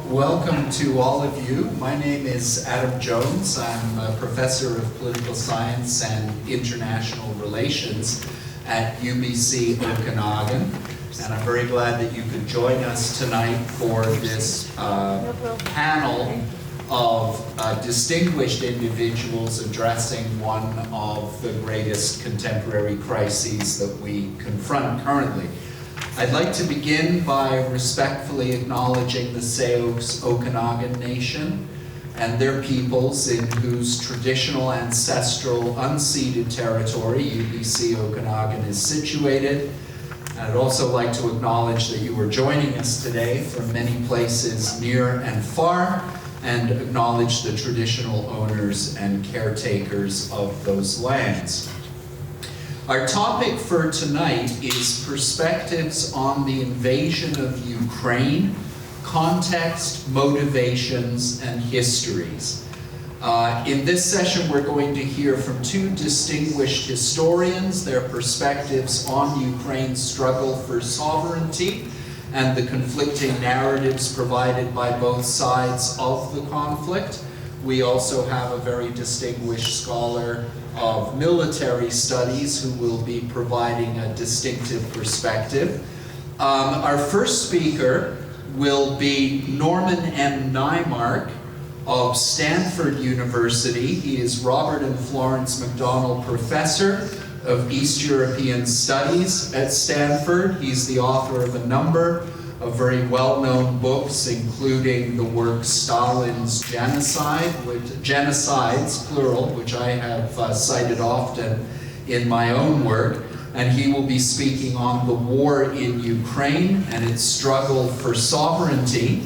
Welcome to all of you. My name is Adam Jones. I'm a professor of political science and international relations at UBC Okanagan. And I'm very glad that you could join us tonight for this panel of distinguished individuals addressing one of the greatest contemporary crises that we confront currently. I'd like to begin by respectfully acknowledging the Sioux Okanagan Nation and their peoples in whose traditional, ancestral, unceded territory UBC Okanagan is situated. And I'd also like to acknowledge that you are joining us today from many places near and far, and acknowledge the traditional owners and caretakers of those lands. Our topic for tonight is perspectives on the invasion of Ukraine, context, motivations, and histories. In this session, we're going to hear from two distinguished historians, their perspectives on Ukraine's struggle for sovereignty and the conflicting narratives provided by both sides of the conflict. We also have a very distinguished scholar of military studies who will be providing a distinctive perspective. Our first speaker will be Norman M. Naimark of Stanford University. He is Robert and Florence MacDonald Professor of East European Studies at Stanford. He's the author of a number of very well-known books, including the work Stalin's Genocides, plural, which I have cited often in my own work. And he will be speaking on the war in Ukraine and its struggle for sovereignty.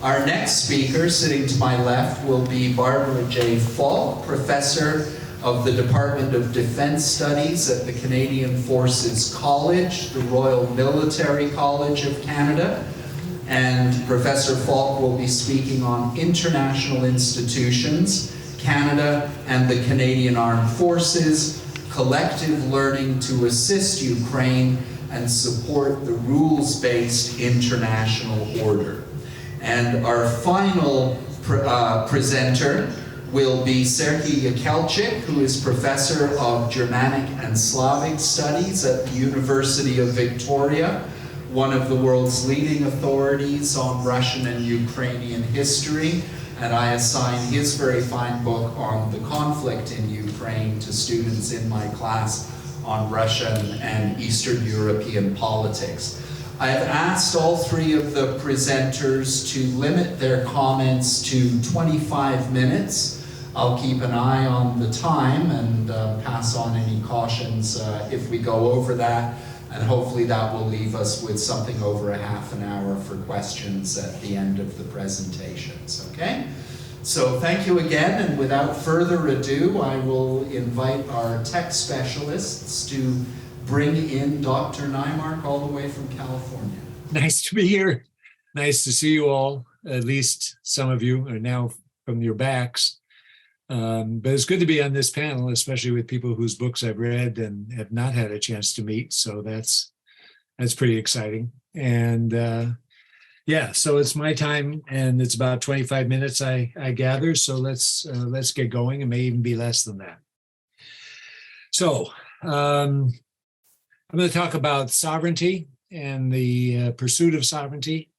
Our next speaker, sitting to my left, will be Barbara J. Falk, professor of the Department of Defense Studies at the Canadian Forces College, the Royal Military College of Canada. And Professor Falk will be speaking on international institutions, Canada and the Canadian Armed Forces, collective learning to assist Ukraine and support the rules-based international order. And our final presenter will be Serhy Yekelchyk, who is Professor of Germanic and Slavic Studies at the University of Victoria, one of the world's leading authorities on Russian and Ukrainian history. And I assign his very fine book on the conflict in Ukraine to students in my class on Russian and Eastern European politics. I have asked all three of the presenters to limit their comments to 25 minutes. I'll keep an eye on the time and pass on any cautions if we go over that, and hopefully that will leave us with something over a half an hour for questions at the end of the presentations, okay? So thank you again, and without further ado, I will invite our tech specialists to bring in Dr. Naimark all the way from California. Nice to be here. Nice to see you all, at least some of you are now from your backs. But it's good to be on this panel, especially with people whose books I've read and have not had a chance to meet. So that's pretty exciting. And yeah, so it's my time, and it's about 25 minutes I gather. So let's get going. It may even be less than that. So I'm going to talk about sovereignty and the pursuit of sovereignty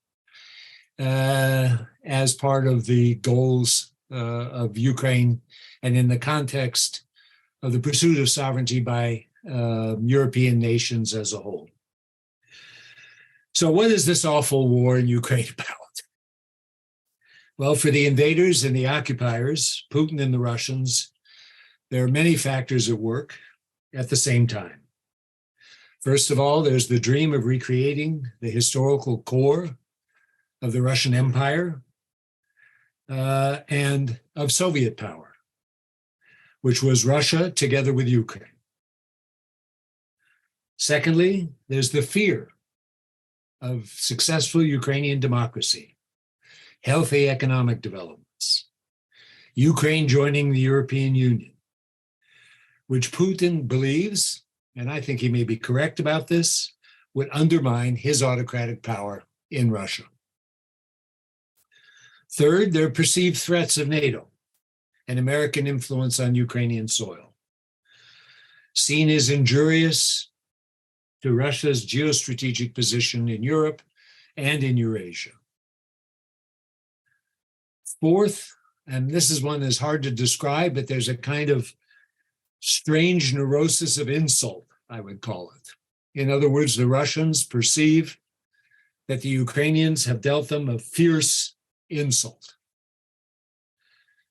as part of the goals of Ukraine, and in the context of the pursuit of sovereignty by European nations as a whole. So what is this awful war in Ukraine about? Well, for the invaders and the occupiers, Putin and the Russians, there are many factors at work at the same time. First of all, there's the dream of recreating the historical core of the Russian Empire and of Soviet power, which was Russia together with Ukraine. Secondly, there's the fear of successful Ukrainian democracy, healthy economic developments, Ukraine joining the European Union, which Putin believes, and I think he may be correct about this, would undermine his autocratic power in Russia. Third, there are perceived threats of NATO and American influence on Ukrainian soil, seen as injurious to Russia's geostrategic position in Europe and in Eurasia. Fourth, and this is one that's hard to describe, but there's a kind of strange neurosis of insult, I would call it. In other words, the Russians perceive that the Ukrainians have dealt them a fierce insult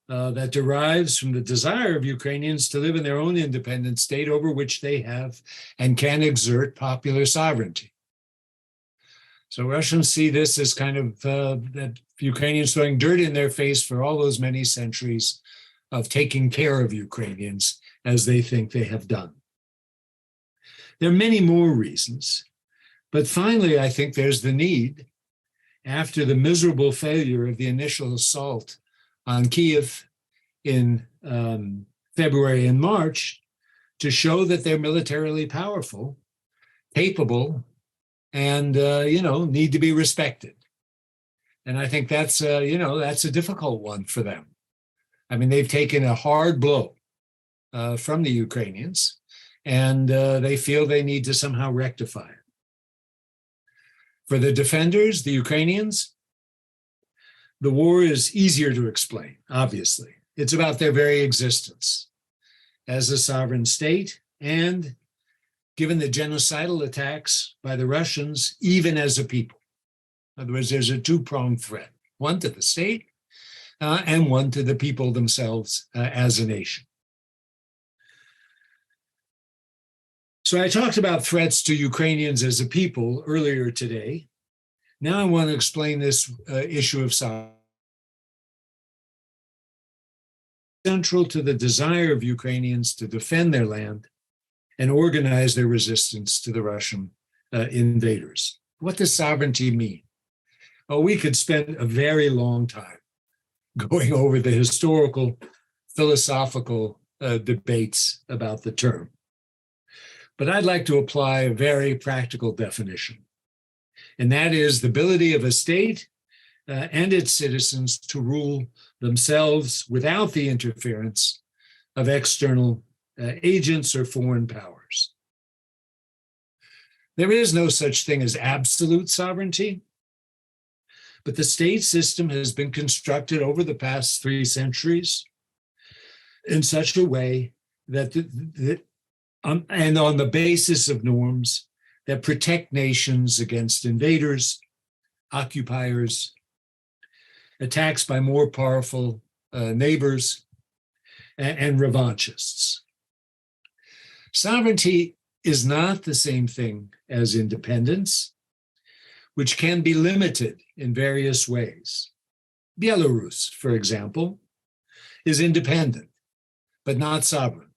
that derives from the desire of Ukrainians to live in their own independent state over which they have and can exert popular sovereignty. So Russians see this as kind of that Ukrainians throwing dirt in their face for all those many centuries of taking care of Ukrainians as they think they have done. There are many more reasons, but finally, I think there's the need, after the miserable failure of the initial assault on Kyiv in February and March, to show that they're militarily powerful, capable, and need to be respected. And I think that's that's a difficult one for them. I mean, they've taken a hard blow from the Ukrainians, and they feel they need to somehow rectify it. For the defenders, the Ukrainians, the war is easier to explain, obviously. It's about their very existence as a sovereign state, and given the genocidal attacks by the Russians, even as a people. In other words, there's a two-pronged threat, one to the state and one to the people themselves as a nation. So I talked about threats to Ukrainians as a people earlier today. Now I want to explain this issue of sovereignty. Central to the desire of Ukrainians to defend their land and organize their resistance to the Russian invaders. What does sovereignty mean? Oh, we could spend a very long time going over the historical, philosophical debates about the term. But I'd like to apply a very practical definition, and that is the ability of a state and its citizens to rule themselves without the interference of external agents or foreign powers. There is no such thing as absolute sovereignty, but the state system has been constructed over the past 3 centuries in such a way that and on the basis of norms that protect nations against invaders, occupiers, attacks by more powerful neighbors, and revanchists. Sovereignty is not the same thing as independence, which can be limited in various ways. Belarus, for example, is independent, but not sovereign.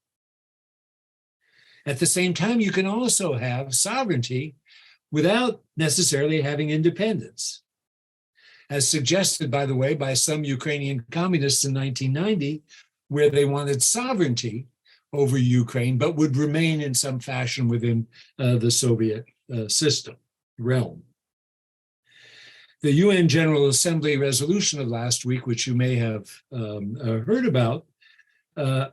At the same time, you can also have sovereignty without necessarily having independence. As suggested, by the way, by some Ukrainian communists in 1990, where they wanted sovereignty over Ukraine, but would remain in some fashion within the Soviet system, realm. The UN General Assembly resolution of last week, which you may have heard about,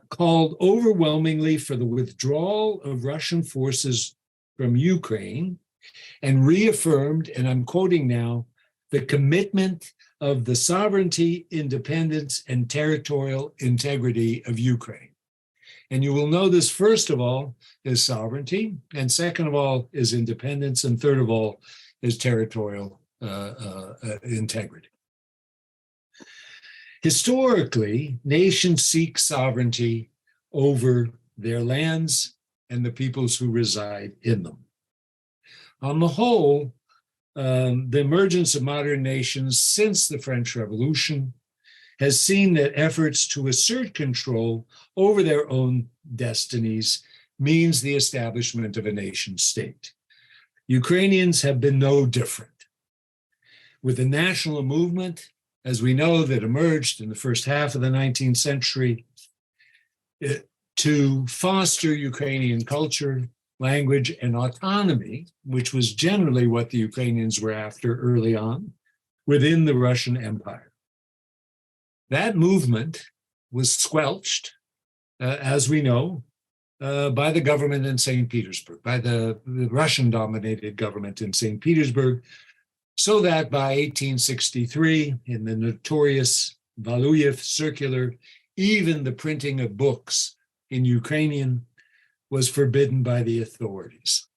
called overwhelmingly for the withdrawal of Russian forces from Ukraine and reaffirmed, and I'm quoting now, the commitment of the sovereignty, independence, and territorial integrity of Ukraine. And you will know this, first of all, is sovereignty, and second of all is independence, and third of all is territorial integrity. Historically, nations seek sovereignty over their lands and the peoples who reside in them. On the whole, the emergence of modern nations since the French Revolution has seen that efforts to assert control over their own destinies means the establishment of a nation state. Ukrainians have been no different. With the national movement, as we know, that emerged in the first half of the 19th century to foster Ukrainian culture, language, and autonomy, which was generally what the Ukrainians were after early on, within the Russian Empire. That movement was squelched, as we know, by the government in St. Petersburg, by the Russian-dominated government in St. Petersburg, so that by 1863, in the notorious Valuyev Circular, even the printing of books in Ukrainian was forbidden by the authorities.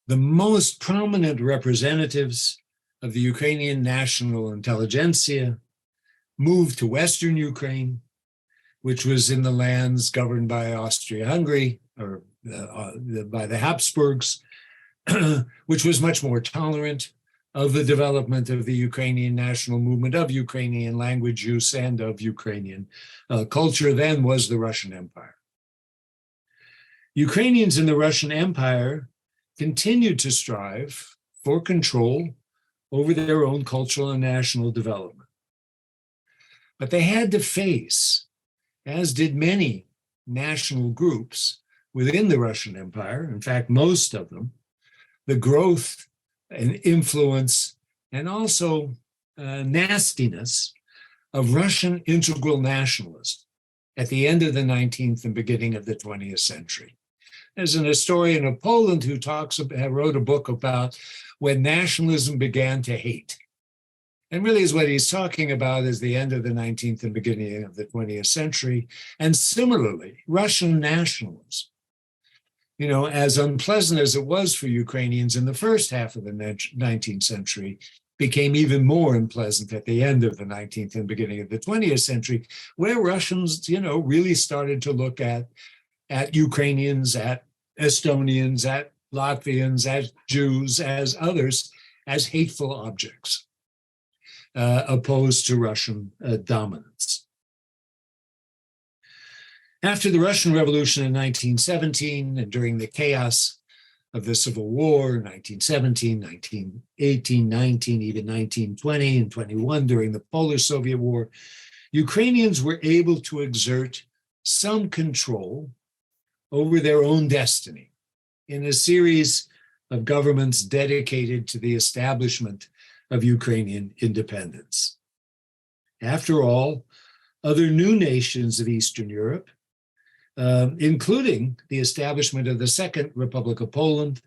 The most prominent representatives of the Ukrainian national intelligentsia moved to Western Ukraine, which was in the lands governed by Austria-Hungary, or by the Habsburgs, which was much more tolerant of the development of the Ukrainian national movement, of Ukrainian language use, and of Ukrainian culture than was the Russian Empire. Ukrainians in the Russian Empire continued to strive for control over their own cultural and national development. But they had to face, as did many national groups within the Russian Empire, in fact, most of them, the growth and influence and also nastiness of Russian integral nationalism at the end of the 19th and beginning of the 20th century. There's an historian of Poland who wrote a book about when nationalism began to hate. And really is what he's talking about is the end of the 19th and beginning of the 20th century. And similarly, Russian nationalism, you know, as unpleasant as it was for Ukrainians in the first half of the 19th century, became even more unpleasant at the end of the 19th and beginning of the 20th century, where Russians, you know, really started to look at Ukrainians, at Estonians, at Latvians, as Jews, as others, as hateful objects, opposed to Russian dominance. After the Russian Revolution in 1917 and during the chaos of the Civil War, 1917, 1918, 19, even 1920 and 21 during the Polish-Soviet War, Ukrainians were able to exert some control over their own destiny in a series of governments dedicated to the establishment of Ukrainian independence. After all, other new nations of Eastern Europe, including the establishment of the Second Republic of Poland,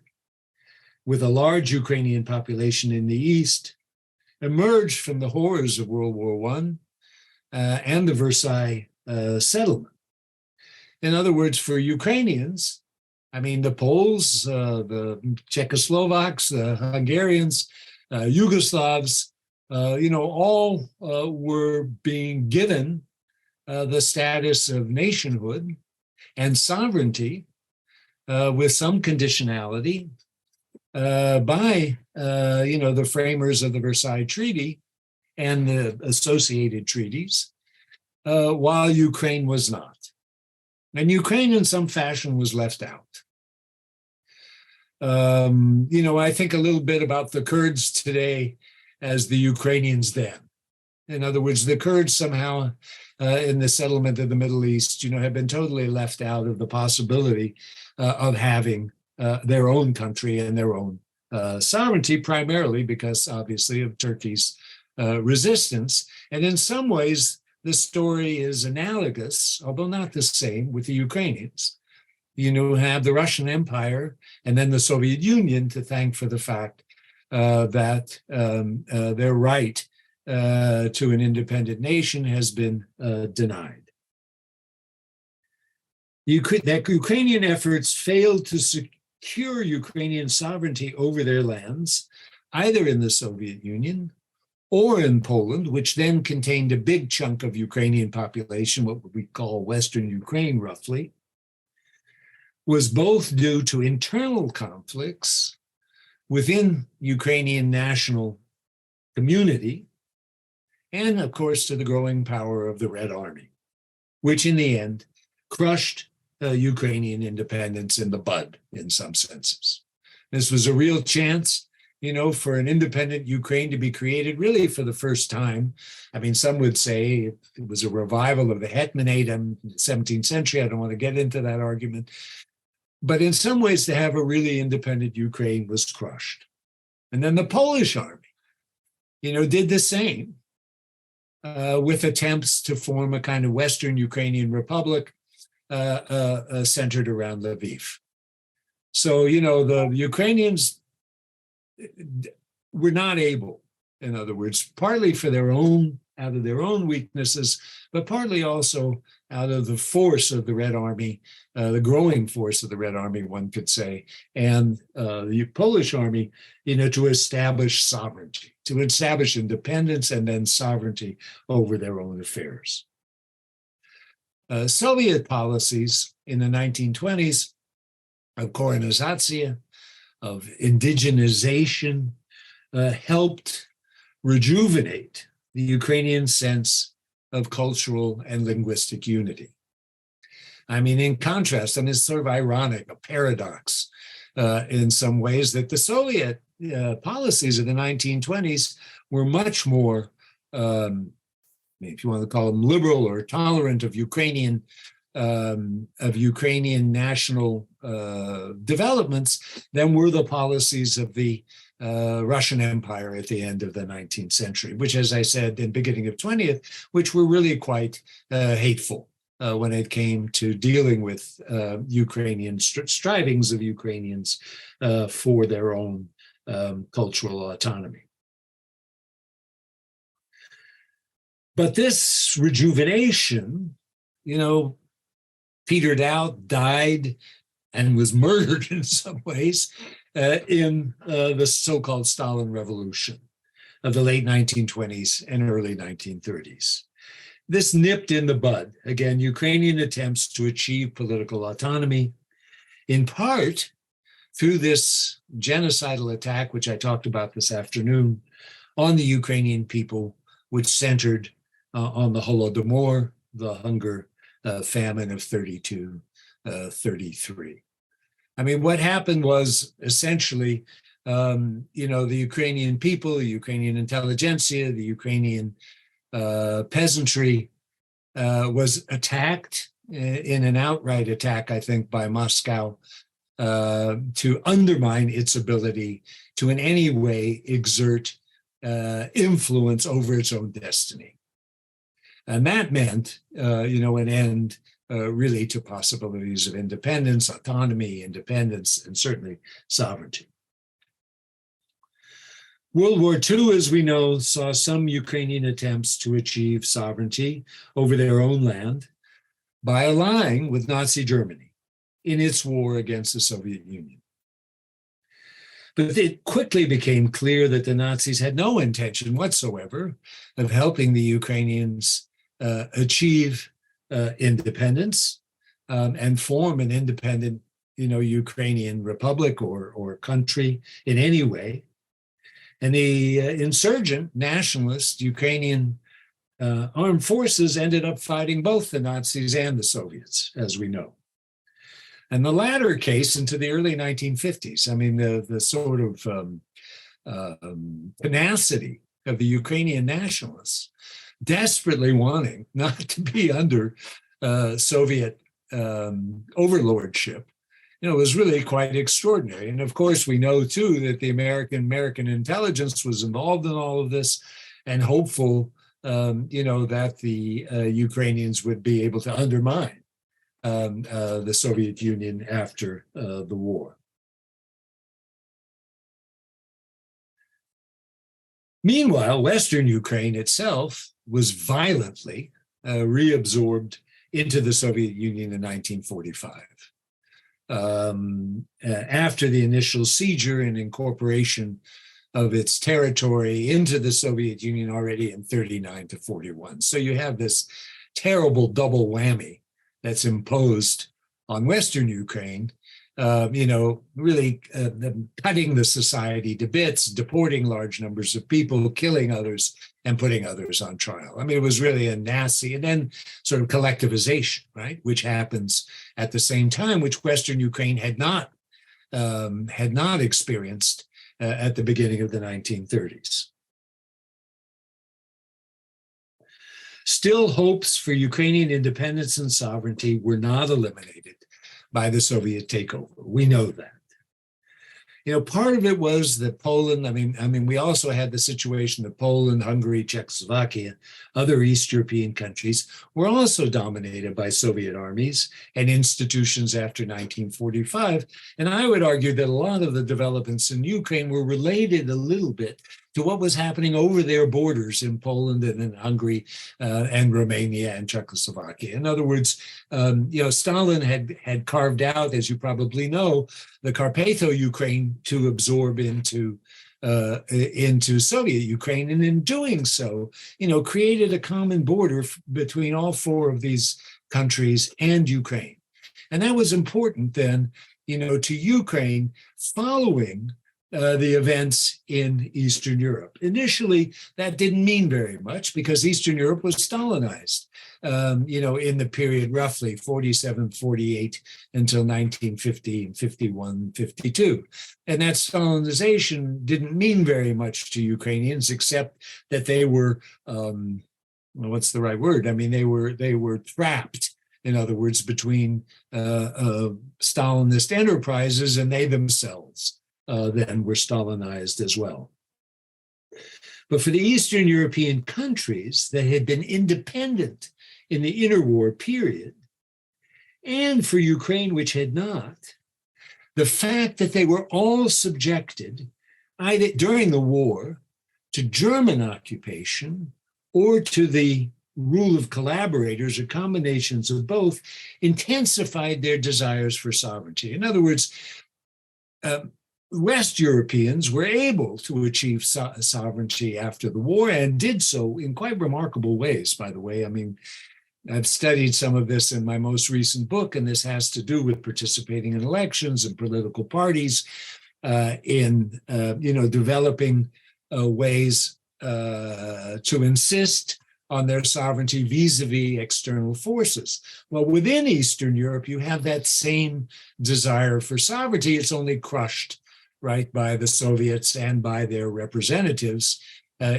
with a large Ukrainian population in the East, emerged from the horrors of World War I and the Versailles settlement. In other words, for Ukrainians, I mean, the Poles, the Czechoslovaks, the Hungarians, Yugoslavs, you know, all were being given the status of nationhood and sovereignty with some conditionality by, you know, the framers of the Versailles Treaty and the associated treaties, while Ukraine was not. And Ukraine, in some fashion, was left out. You know, I think a little bit about the Kurds today as the Ukrainians then. In other words, the Kurds somehow in the settlement of the Middle East, you know, have been totally left out of the possibility of having their own country and their own sovereignty, primarily because, obviously, of Turkey's resistance. And in some ways, the story is analogous, although not the same, with the Ukrainians. You have the Russian Empire and then the Soviet Union to thank for the fact that their right to an independent nation has been denied. That Ukrainian efforts failed to secure Ukrainian sovereignty over their lands, either in the Soviet Union or in Poland, which then contained a big chunk of Ukrainian population, what we call Western Ukraine roughly, was both due to internal conflicts within Ukrainian national community and, of course, to the growing power of the Red Army, which in the end crushed Ukrainian independence in the bud in some senses. This was a real chance, for an independent Ukraine to be created really for the first time. I mean, some would say it was a revival of the Hetmanate in the 17th century. I don't want to get into that argument. But in some ways, to have a really independent Ukraine was crushed. And then the Polish army, did the same. with attempts to form a kind of Western Ukrainian republic centered around Lviv. So, the Ukrainians were not able, in other words, partly out of their own weaknesses, but partly also out of the force of the Red Army, the growing force of the Red Army, one could say, and the Polish army, to establish sovereignty, to establish independence and then sovereignty over their own affairs. Soviet policies in the 1920s of Korenizatsiya, of indigenization, helped rejuvenate the Ukrainian sense of cultural and linguistic unity. In contrast, it's sort of ironic, a paradox in some ways, that the Soviet policies of the 1920s were much more, if you want to call them liberal or tolerant of Ukrainian national developments than were the policies of the Russian Empire at the end of the 19th century, which, as I said, in the beginning of 20th, which were really quite hateful when it came to dealing with Ukrainian strivings of Ukrainians for their own cultural autonomy. But this rejuvenation, petered out, died, and was murdered in some ways in the so-called Stalin Revolution of the late 1920s and early 1930s. This nipped in the bud, again, Ukrainian attempts to achieve political autonomy, in part through this genocidal attack, which I talked about this afternoon, on the Ukrainian people, which centered on the Holodomor, the hunger famine of 32-33. What happened was essentially, the Ukrainian people, the Ukrainian intelligentsia, the Ukrainian peasantry was attacked in an outright attack, I think, by Moscow to undermine its ability to in any way exert influence over its own destiny. And that meant, an end really to possibilities of independence, autonomy, independence, and certainly sovereignty. World War II, as we know, saw some Ukrainian attempts to achieve sovereignty over their own land by allying with Nazi Germany in its war against the Soviet Union. But it quickly became clear that the Nazis had no intention whatsoever of helping the Ukrainians achieve independence and form an independent, Ukrainian republic or country in any way. And the insurgent nationalist Ukrainian armed forces ended up fighting both the Nazis and the Soviets, as we know. And the latter case into the early 1950s, the sort of tenacity of the Ukrainian nationalists, desperately wanting not to be under Soviet overlordship, was really quite extraordinary. And of course, we know too that the American intelligence was involved in all of this, and hopeful, that the Ukrainians would be able to undermine the Soviet Union after the war. Meanwhile, Western Ukraine itself was violently reabsorbed into the Soviet Union in 1945. After the initial seizure and incorporation of its territory into the Soviet Union already in 39-41. So you have this terrible double whammy that's imposed on Western Ukraine, really cutting the society to bits, deporting large numbers of people, killing others, and putting others on trial. It was really a nasty, and then sort of collectivization, right, which happens at the same time, which Western Ukraine had not experienced at the beginning of the 1930s. Still, hopes for Ukrainian independence and sovereignty were not eliminated by the Soviet takeover. We know that. Part of it was that Poland, we also had the situation that Poland, Hungary, Czechoslovakia, other East European countries were also dominated by Soviet armies and institutions after 1945. And I would argue that a lot of the developments in Ukraine were related a little bit to what was happening over their borders in Poland and in Hungary and Romania and Czechoslovakia. In other words, Stalin had carved out, as you probably know, the Carpatho-Ukraine to absorb into Soviet Ukraine, and in doing so, created a common border between all four of these countries and Ukraine. And that was important then, to Ukraine following the events in Eastern Europe. Initially, that didn't mean very much because Eastern Europe was Stalinized, in the period roughly 47, 48 until 1950, 51, 52. And that Stalinization didn't mean very much to Ukrainians, except that they were, what's the right word? They were trapped, in other words, between Stalinist enterprises, and they themselves then were Stalinized as well. But for the Eastern European countries that had been independent in the interwar period, and for Ukraine, which had not, the fact that they were all subjected, either during the war, to German occupation or to the rule of collaborators or combinations of both, intensified their desires for sovereignty. In other words, West Europeans were able to achieve sovereignty after the war, and did so in quite remarkable ways, by the way. I've studied some of this in my most recent book, and this has to do with participating in elections and political parties in developing ways to insist on their sovereignty vis-a-vis external forces. Well, within Eastern Europe, you have that same desire for sovereignty. It's only crushed, right, by the Soviets and by their representatives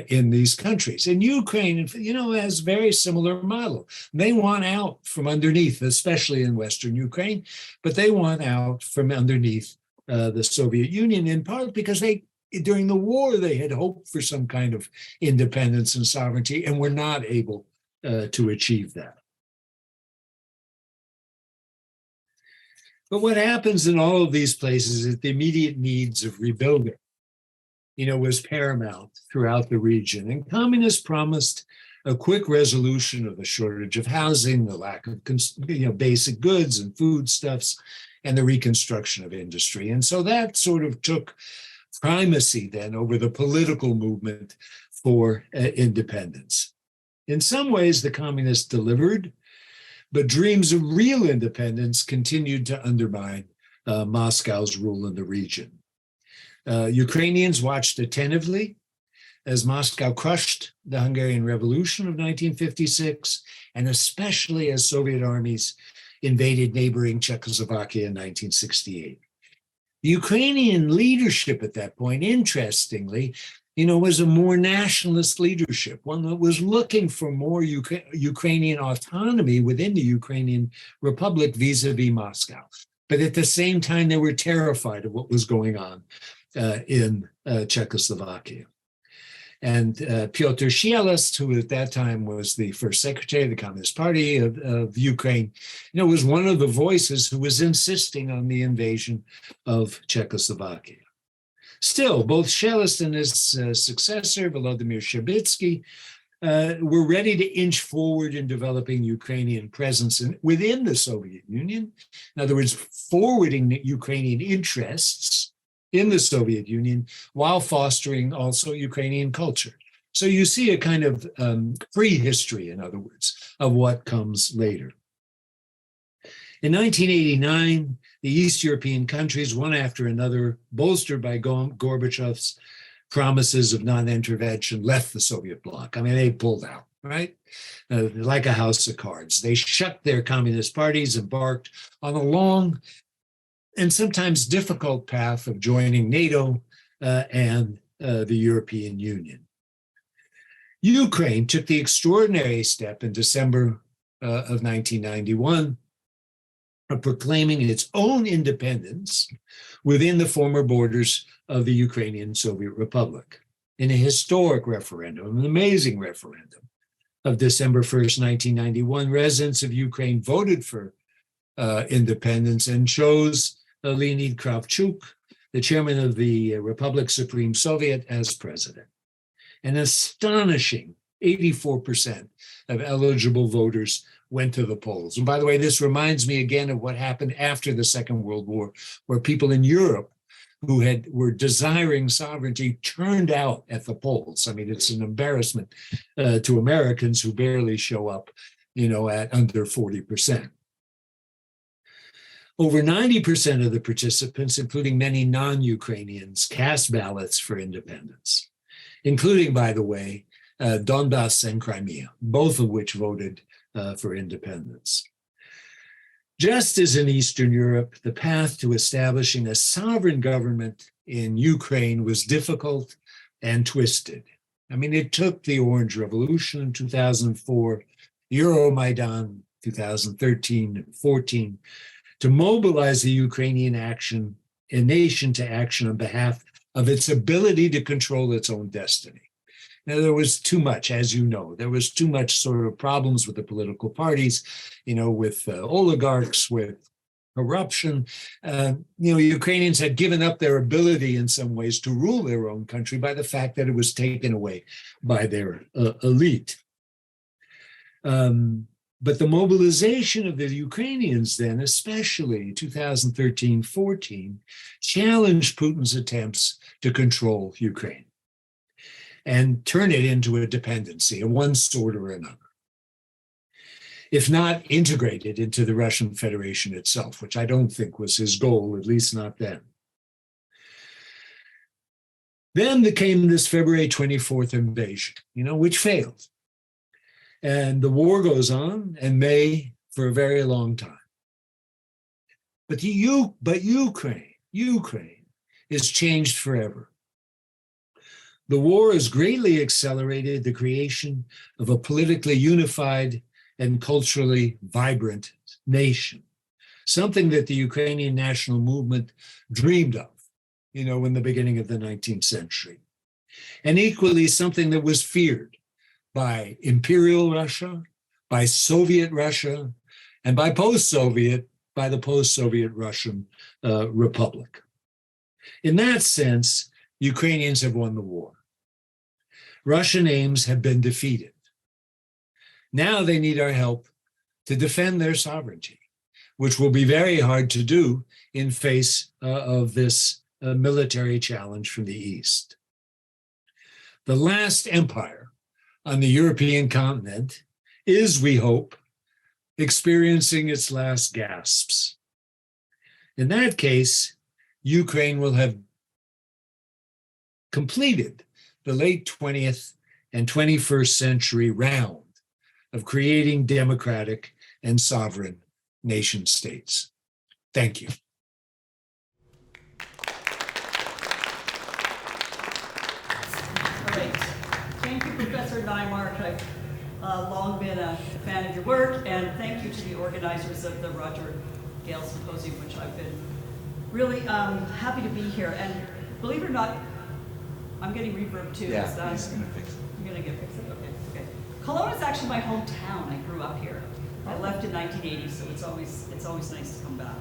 in these countries. And Ukraine, has a very similar model. They want out from underneath, especially in Western Ukraine, but they want out from underneath the Soviet Union, in part because during the war, they had hoped for some kind of independence and sovereignty and were not able to achieve that. But what happens in all of these places is the immediate needs of rebuilding, was paramount throughout the region. And communists promised a quick resolution of the shortage of housing, the lack of basic goods and foodstuffs, and the reconstruction of industry. And so that sort of took primacy then over the political movement for independence. In some ways, the communists delivered, but dreams of real independence continued to undermine Moscow's rule in the region. Ukrainians watched attentively as Moscow crushed the Hungarian Revolution of 1956, and especially as Soviet armies invaded neighboring Czechoslovakia in 1968. The Ukrainian leadership at that point, interestingly, was a more nationalist leadership, one that was looking for more Ukrainian autonomy within the Ukrainian Republic vis-a-vis Moscow. But at the same time, they were terrified of what was going on in Czechoslovakia. And Pyotr Shelest, who at that time was the first secretary of the Communist Party of Ukraine, was one of the voices who was insisting on the invasion of Czechoslovakia. Still, both Shelest and his successor, Volodymyr Shcherbitsky, were ready to inch forward in developing Ukrainian presence within the Soviet Union. In other words, forwarding the Ukrainian interests in the Soviet Union while fostering also Ukrainian culture. So you see a kind of prehistory, in other words, of what comes later. In 1989, the East European countries, one after another, bolstered by Gorbachev's promises of non-intervention, left the Soviet bloc. They pulled out, right? Like a house of cards. They shut their communist parties, embarked on a long and sometimes difficult path of joining NATO and the European Union. Ukraine took the extraordinary step in December of 1991 of proclaiming its own independence within the former borders of the Ukrainian Soviet Republic. In a historic referendum, an amazing referendum of December 1st, 1991, residents of Ukraine voted for independence and chose Leonid Kravchuk, the chairman of the Republic's Supreme Soviet, as president. An astonishing 84% of eligible voters went to the polls. And by the way, this reminds me again of what happened after the Second World War, where people in Europe who were desiring sovereignty turned out at the polls. I mean, it's an embarrassment to Americans who barely show up, at under 40%. Over 90% of the participants, including many non-Ukrainians, cast ballots for independence, including, by the way, Donbass and Crimea, both of which voted for independence. Just as in Eastern Europe, the path to establishing a sovereign government in Ukraine was difficult and twisted. I mean, it took the Orange Revolution in 2004, Euromaidan 2013 and 14, to mobilize the Ukrainian nation to action on behalf of its ability to control its own destiny. Now, there was too much, as you know, there was too much sort of problems with the political parties, with oligarchs, with corruption. Ukrainians had given up their ability in some ways to rule their own country by the fact that it was taken away by their elite. But the mobilization of the Ukrainians then, especially 2013-14, challenged Putin's attempts to control Ukraine and turn it into a dependency of one sort or another, if not integrated into the Russian Federation itself, which I don't think was his goal, at least not then. Then there came this February 24th invasion, which failed. And the war goes on and may for a very long time. But Ukraine is changed forever. The war has greatly accelerated the creation of a politically unified and culturally vibrant nation, something that the Ukrainian national movement dreamed of, in the beginning of the 19th century. And equally something that was feared by Imperial Russia, by Soviet Russia, and by the post-Soviet Russian Republic. In that sense, Ukrainians have won the war. Russian aims have been defeated. Now they need our help to defend their sovereignty, which will be very hard to do in face of this military challenge from the East. The last empire on the European continent is, we hope, experiencing its last gasps. In that case, Ukraine will have completed the late 20th and 21st century round of creating democratic and sovereign nation states. Thank you. Great. Thank you, Professor Nymark. I've long been a fan of your work, and thank you to the organizers of the Gale Symposium, which I've been really happy to be here. And believe it or not, I'm getting reverb too. Yeah, he's going to fix it. I'm going to get fixed. Okay. Kelowna is actually my hometown. I grew up here. I left in 1980, so it's always nice to come back.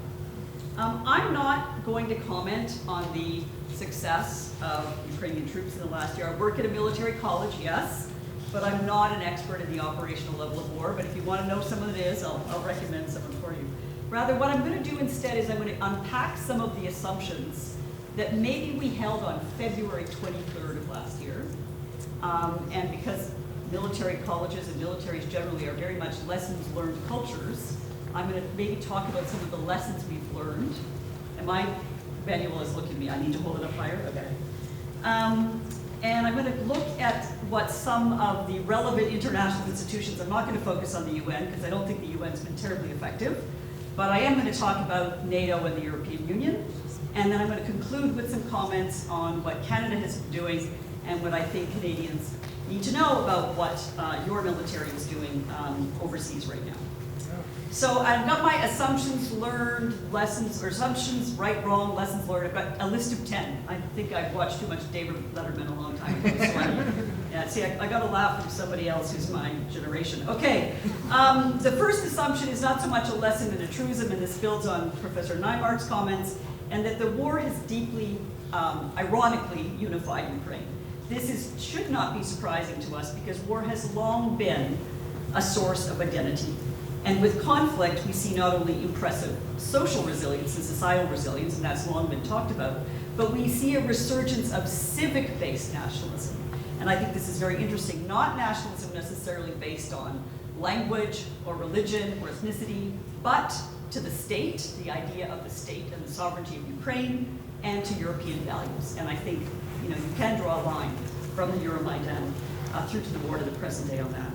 I'm not going to comment on the success of Ukrainian troops in the last year. I work at a military college, yes, but I'm not an expert in the operational level of war. But if you want to know someone that is, I'll recommend someone for you. Rather, what I'm going to do instead is I'm going to unpack some of the assumptions that maybe we held on February 23rd of last year. And because military colleges and militaries generally are very much lessons learned cultures, I'm going to maybe talk about some of the lessons we've learned. And my manual is looking at me. I need to hold it up higher? Okay. And I'm going to look at what some of the relevant international institutions, I'm not going to focus on the UN because I don't think the UN's been terribly effective, but I am going to talk about NATO and the European Union. And then I'm going to conclude with some comments on what Canada has been doing and what I think Canadians need to know about what your military is doing overseas right now. So I've got my assumptions learned, lessons, or assumptions, right, wrong, lessons learned. I've got a list of 10. I think I've watched too much David Letterman a long time ago. Yeah, see, I got a laugh from somebody else who's my generation. Okay, the first assumption is not so much a lesson in a truism, and this builds on Professor Neimark's comments, and that the war has deeply, ironically, unified Ukraine. This should not be surprising to us because war has long been a source of identity. And with conflict, we see not only impressive social resilience and societal resilience, and that's long been talked about, but we see a resurgence of civic-based nationalism. And I think this is very interesting, not nationalism necessarily based on language or religion or ethnicity, but to the state, the idea of the state and the sovereignty of Ukraine, and to European values. And I think you can draw a line from the Euromaidan through to the war to the present day on that.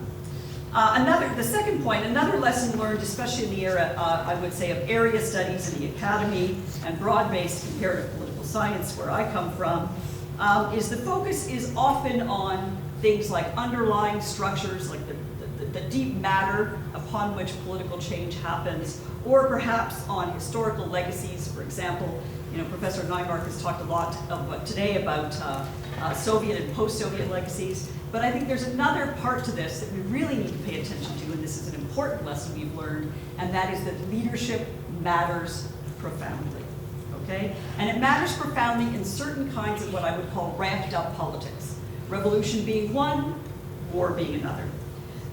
The second point, another lesson learned, especially in the era, I would say, of area studies in the academy and broad-based comparative political science, where I come from, is the focus is often on things like underlying structures, like the deep matter upon which political change happens, or perhaps on historical legacies. For example, Professor Neimark has talked a lot today about Soviet and post-Soviet legacies. But I think there's another part to this that we really need to pay attention to, and this is an important lesson we've learned, and that is that leadership matters profoundly, okay? And it matters profoundly in certain kinds of what I would call ramped up politics. Revolution being one, war being another.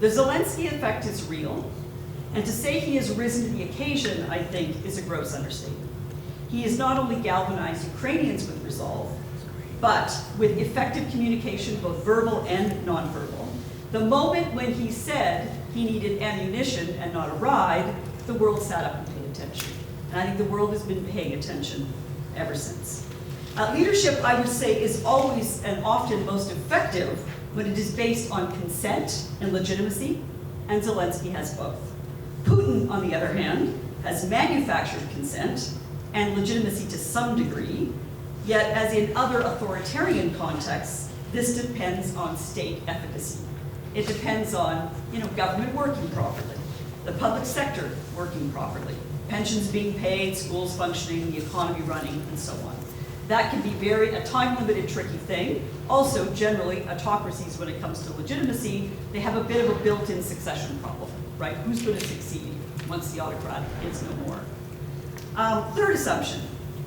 The Zelensky effect is real, and to say he has risen to the occasion, I think, is a gross understatement. He has not only galvanized Ukrainians with resolve, but with effective communication, both verbal and nonverbal. The moment when he said he needed ammunition and not a ride, the world sat up and paid attention. And I think the world has been paying attention ever since. Leadership, I would say, is always and often most effective when it is based on consent and legitimacy, and Zelensky has both. Putin, on the other hand, has manufactured consent and legitimacy to some degree. Yet, as in other authoritarian contexts, this depends on state efficacy. It depends on, government working properly, the public sector working properly, pensions being paid, schools functioning, the economy running, and so on. That can be a time-limited, tricky thing. Also, generally, autocracies, when it comes to legitimacy, they have a bit of a built-in succession problem, right? Who's going to succeed once the autocrat is no more? Third assumption.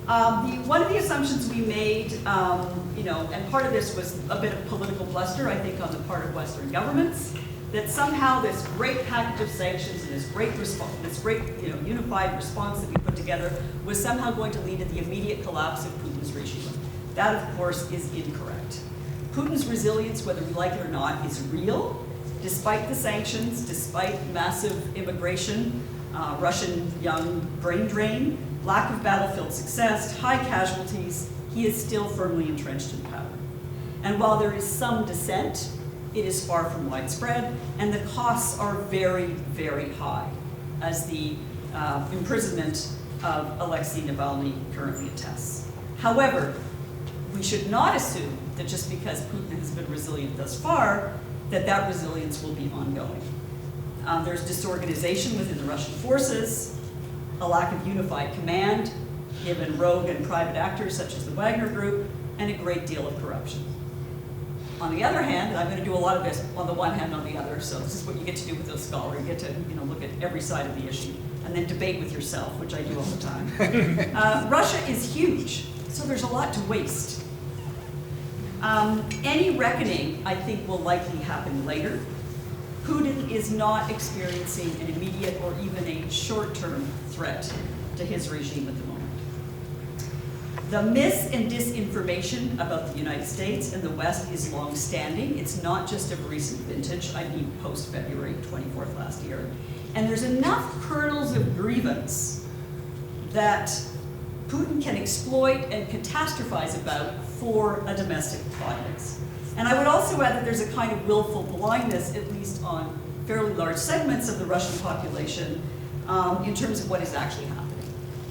One of the assumptions we made, and part of this was a bit of political bluster, I think, on the part of Western governments, that somehow this great package of sanctions and this great unified response that we put together was somehow going to lead to the immediate collapse of Putin's regime. That, of course, is incorrect. Putin's resilience, whether we like it or not, is real, despite the sanctions, despite massive immigration, Russian young brain drain, lack of battlefield success, high casualties, he is still firmly entrenched in power. And while there is some dissent, it is far from widespread, and the costs are very, very high, as the imprisonment of Alexei Navalny currently attests. However, we should not assume that just because Putin has been resilient thus far, that resilience will be ongoing. There's disorganization within the Russian forces, a lack of unified command, given rogue and private actors such as the Wagner Group, and a great deal of corruption. On the other hand, and I'm going to do a lot of this on the one hand, on the other, so this is what you get to do with a scholar. You get to look at every side of the issue, and then debate with yourself, which I do all the time. Russia is huge, so there's a lot to waste. Any reckoning, I think, will likely happen later. Putin is not experiencing an immediate or even a short-term threat to his regime at the moment. The mis- and disinformation about the United States and the West is long-standing. It's not just of recent vintage, I mean post-February 24th last year. And there's enough kernels of grievance that Putin can exploit and catastrophize about for a domestic audience. And I would also add that there's a kind of willful blindness, at least on fairly large segments of the Russian population, in terms of what is actually happening.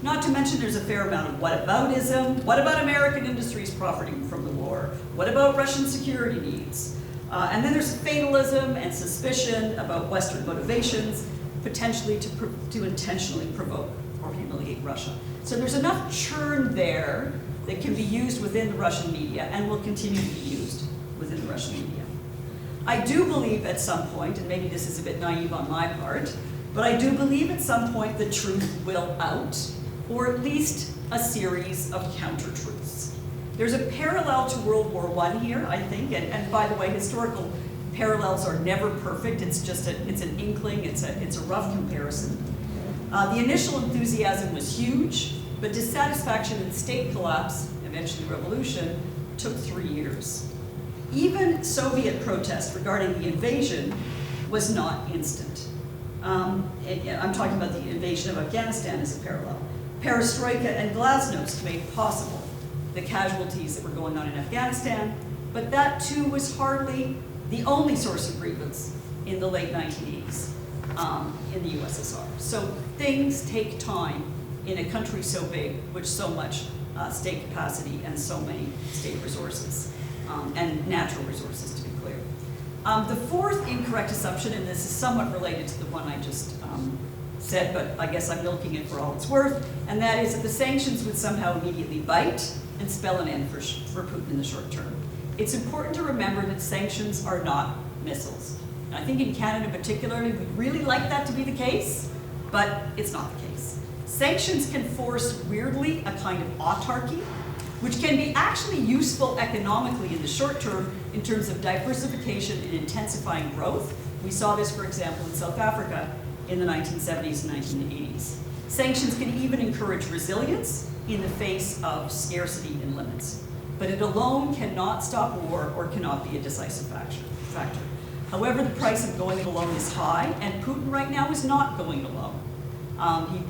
Not to mention there's a fair amount of whataboutism. What about American industries profiting from the war? What about Russian security needs? And then there's fatalism and suspicion about Western motivations. potentially to intentionally provoke or humiliate Russia. So there's enough churn there that can be used within the Russian media and will continue to be used within the Russian media. I do believe at some point, and maybe this is a bit naive on my part, but I do believe at some point the truth will out, or at least a series of counter-truths. There's a parallel to World War I here, I think, and by the way, historical parallels are never perfect. It's just it's an inkling, it's a rough comparison. The initial enthusiasm was huge, but dissatisfaction and state collapse, eventually revolution, took 3 years. Even Soviet protest regarding the invasion was not instant. I'm talking about the invasion of Afghanistan as a parallel. Perestroika and glasnost made possible the casualties that were going on in Afghanistan, but that too was hardly the only source of grievance in the late 1980s in the USSR. So things take time in a country so big, with so much state capacity and so many state resources, and natural resources, to be clear. The fourth incorrect assumption, and this is somewhat related to the one I just said, but I guess I'm milking it for all it's worth, and that is that the sanctions would somehow immediately bite and spell an end for Putin in the short term. It's important to remember that sanctions are not missiles. And I think in Canada particularly, we'd really like that to be the case, but it's not the case. Sanctions can force, weirdly, a kind of autarky, which can be actually useful economically in the short term in terms of diversification and intensifying growth. We saw this, for example, in South Africa in the 1970s and 1980s. Sanctions can even encourage resilience in the face of scarcity and limits. But it alone cannot stop war or cannot be a decisive factor. However, the price of going it alone is high, and Putin right now is not going alone.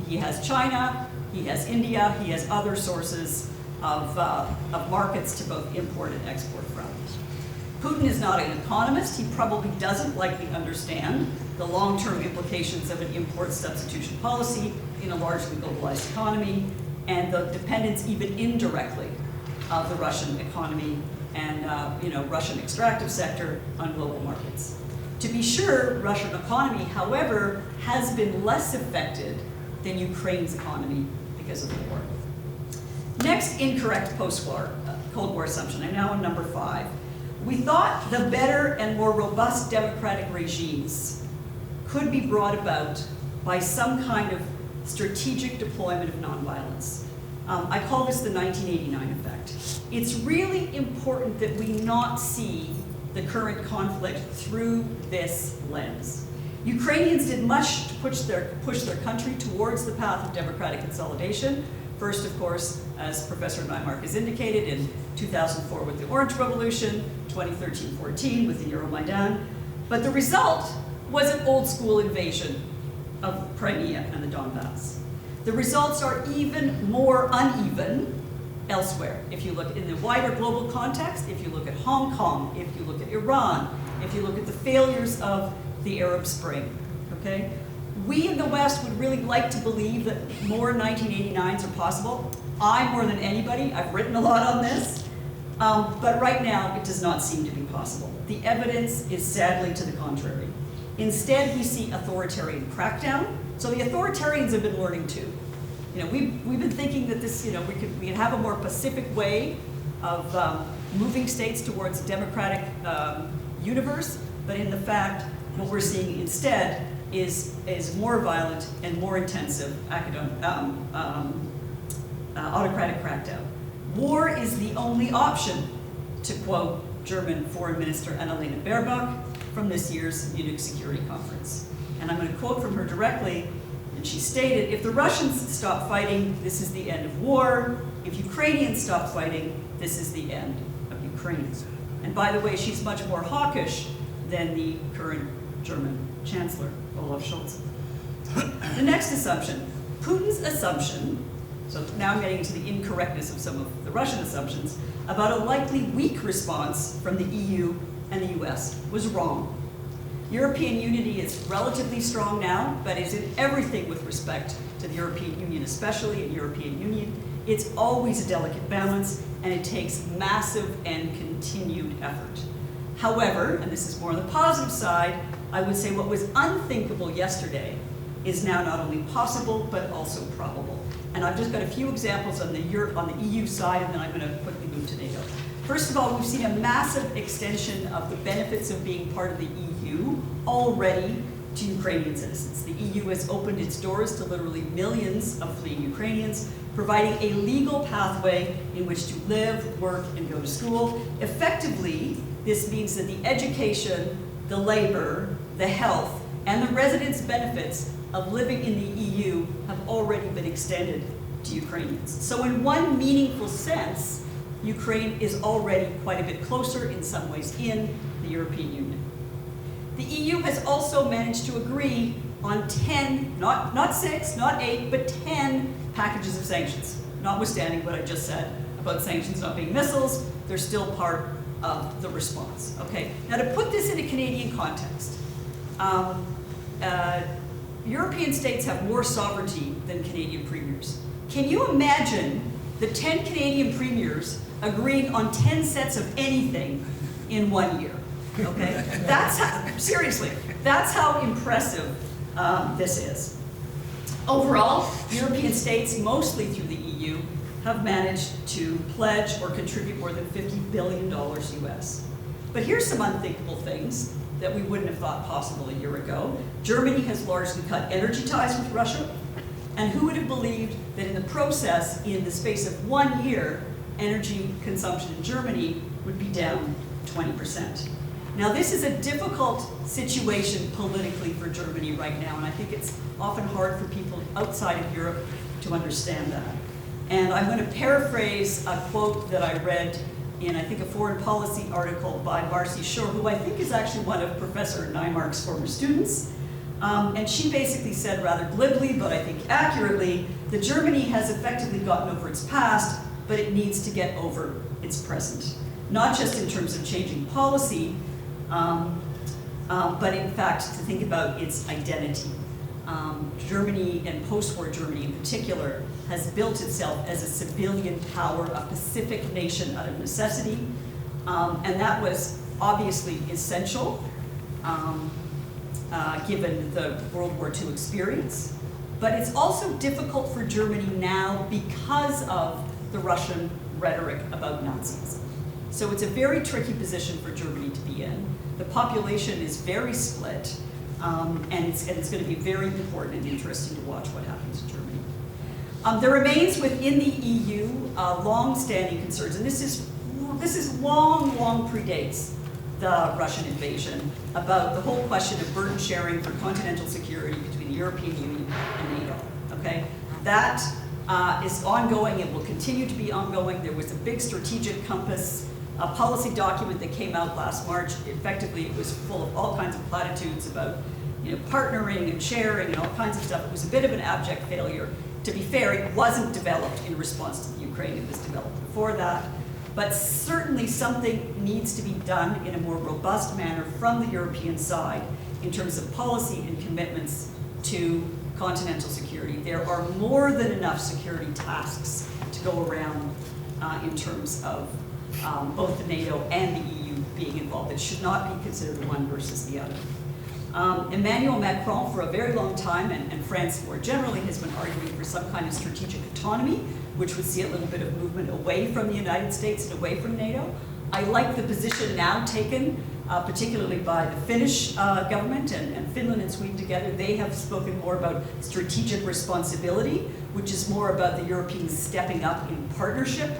He has China, he has India, he has other sources of markets to both import and export from. Putin is not an economist. He probably doesn't likely understand the long-term implications of an import substitution policy in a largely globalized economy, and the dependence even indirectly of the Russian economy and Russian extractive sector on global markets. To be sure, Russian economy, however, has been less affected than Ukraine's economy because of the war. Next incorrect post-war Cold War assumption. I'm now on number 5. We thought the better and more robust democratic regimes could be brought about by some kind of strategic deployment of nonviolence. I call this the 1989 effect. It's really important that we not see the current conflict through this lens. Ukrainians did much to push their country towards the path of democratic consolidation. First, of course, as Professor Nymark has indicated, in 2004 with the Orange Revolution, 2013-14 with the Euromaidan. But the result was an old-school invasion of Crimea and the Donbass. The results are even more uneven elsewhere. If you look in the wider global context, if you look at Hong Kong, if you look at Iran, if you look at the failures of the Arab Spring, okay? We in the West would really like to believe that more 1989s are possible. I, more than anybody, I've written a lot on this, but right now it does not seem to be possible. The evidence is sadly to the contrary. Instead, we see authoritarian crackdown. So the authoritarians have been learning too. We've been thinking that this, we can have a more pacific way of moving states towards a democratic universe, but in the fact, what we're seeing instead is more violent and more intensive autocratic crackdown. War is the only option, to quote German Foreign Minister Annalena Baerbock from this year's Munich Security Conference. And I'm going to quote from her directly, and she stated, "If the Russians stop fighting, this is the end of war. If Ukrainians stop fighting, this is the end of Ukraine." And by the way, she's much more hawkish than the current German Chancellor, Olaf Scholz. The next assumption, Putin's assumption, so now I'm getting into the incorrectness of some of the Russian assumptions, about a likely weak response from the EU and the US was wrong. European unity is relatively strong now, but is in everything with respect to the European Union, especially in European Union. It's always a delicate balance, and it takes massive and continued effort. However, and this is more on the positive side, I would say what was unthinkable yesterday is now not only possible, but also probable. And I've just got a few examples on the EU side, and then I'm going to quickly move to NATO. First of all, we've seen a massive extension of the benefits of being part of the EU already to Ukrainian citizens. The EU has opened its doors to literally millions of fleeing Ukrainians, providing a legal pathway in which to live, work, and go to school. Effectively, this means that the education, the labor, the health, and the residence benefits of living in the EU have already been extended to Ukrainians. So in one meaningful sense, Ukraine is already quite a bit closer in some ways in the European Union. The EU has also managed to agree on 10, not 6, not 8, but 10 packages of sanctions. Notwithstanding what I just said about sanctions not being missiles, they're still part of the response. Okay, now to put this in a Canadian context, European states have more sovereignty than Canadian premiers. Can you imagine the 10 Canadian premiers agreeing on 10 sets of anything in 1 year? Okay, that's how, seriously, that's how impressive this is. Overall, European states, mostly through the EU, have managed to pledge or contribute more than $50 billion US. But here's some unthinkable things that we wouldn't have thought possible a year ago. Germany has largely cut energy ties with Russia, and who would have believed that in the process, in the space of 1 year, energy consumption in Germany would be down 20%. Now, this is a difficult situation politically for Germany right now, and I think it's often hard for people outside of Europe to understand that. And I'm going to paraphrase a quote that I read in, I think, a foreign policy article by Marcy Shore, who I think is actually one of Professor Neimark's former students. And she basically said rather glibly, but I think accurately, that Germany has effectively gotten over its past, but it needs to get over its present. Not just in terms of changing policy, but in fact to think about its identity. Germany, and post-war Germany in particular, has built itself as a civilian power, a Pacific nation out of necessity, and that was obviously essential given the World War II experience. But it's also difficult for Germany now because of the Russian rhetoric about Nazism. So it's a very tricky position for Germany to be in. The population is very split, and it's going to be very important and interesting to watch what happens in Germany. There remains within the EU long-standing concerns, and this is long predates the Russian invasion, about the whole question of burden sharing for continental security between the European Union and NATO. Okay, that is ongoing. It will continue to be ongoing. There was a big strategic compass, a policy document that came out last March. Effectively, it was full of all kinds of platitudes about, partnering and sharing and all kinds of stuff. It was a bit of an abject failure. To be fair, it wasn't developed in response to the Ukraine. It was developed before that. But certainly something needs to be done in a more robust manner from the European side in terms of policy and commitments to continental security. There are more than enough security tasks to go around in terms of both the NATO and the EU being involved. It should not be considered one versus the other. Emmanuel Macron, for a very long time, and France more generally, has been arguing for some kind of strategic autonomy, which would see a little bit of movement away from the United States and away from NATO. I like the position now taken, particularly by the Finnish government and Finland and Sweden together. They have spoken more about strategic responsibility, which is more about the Europeans stepping up in partnership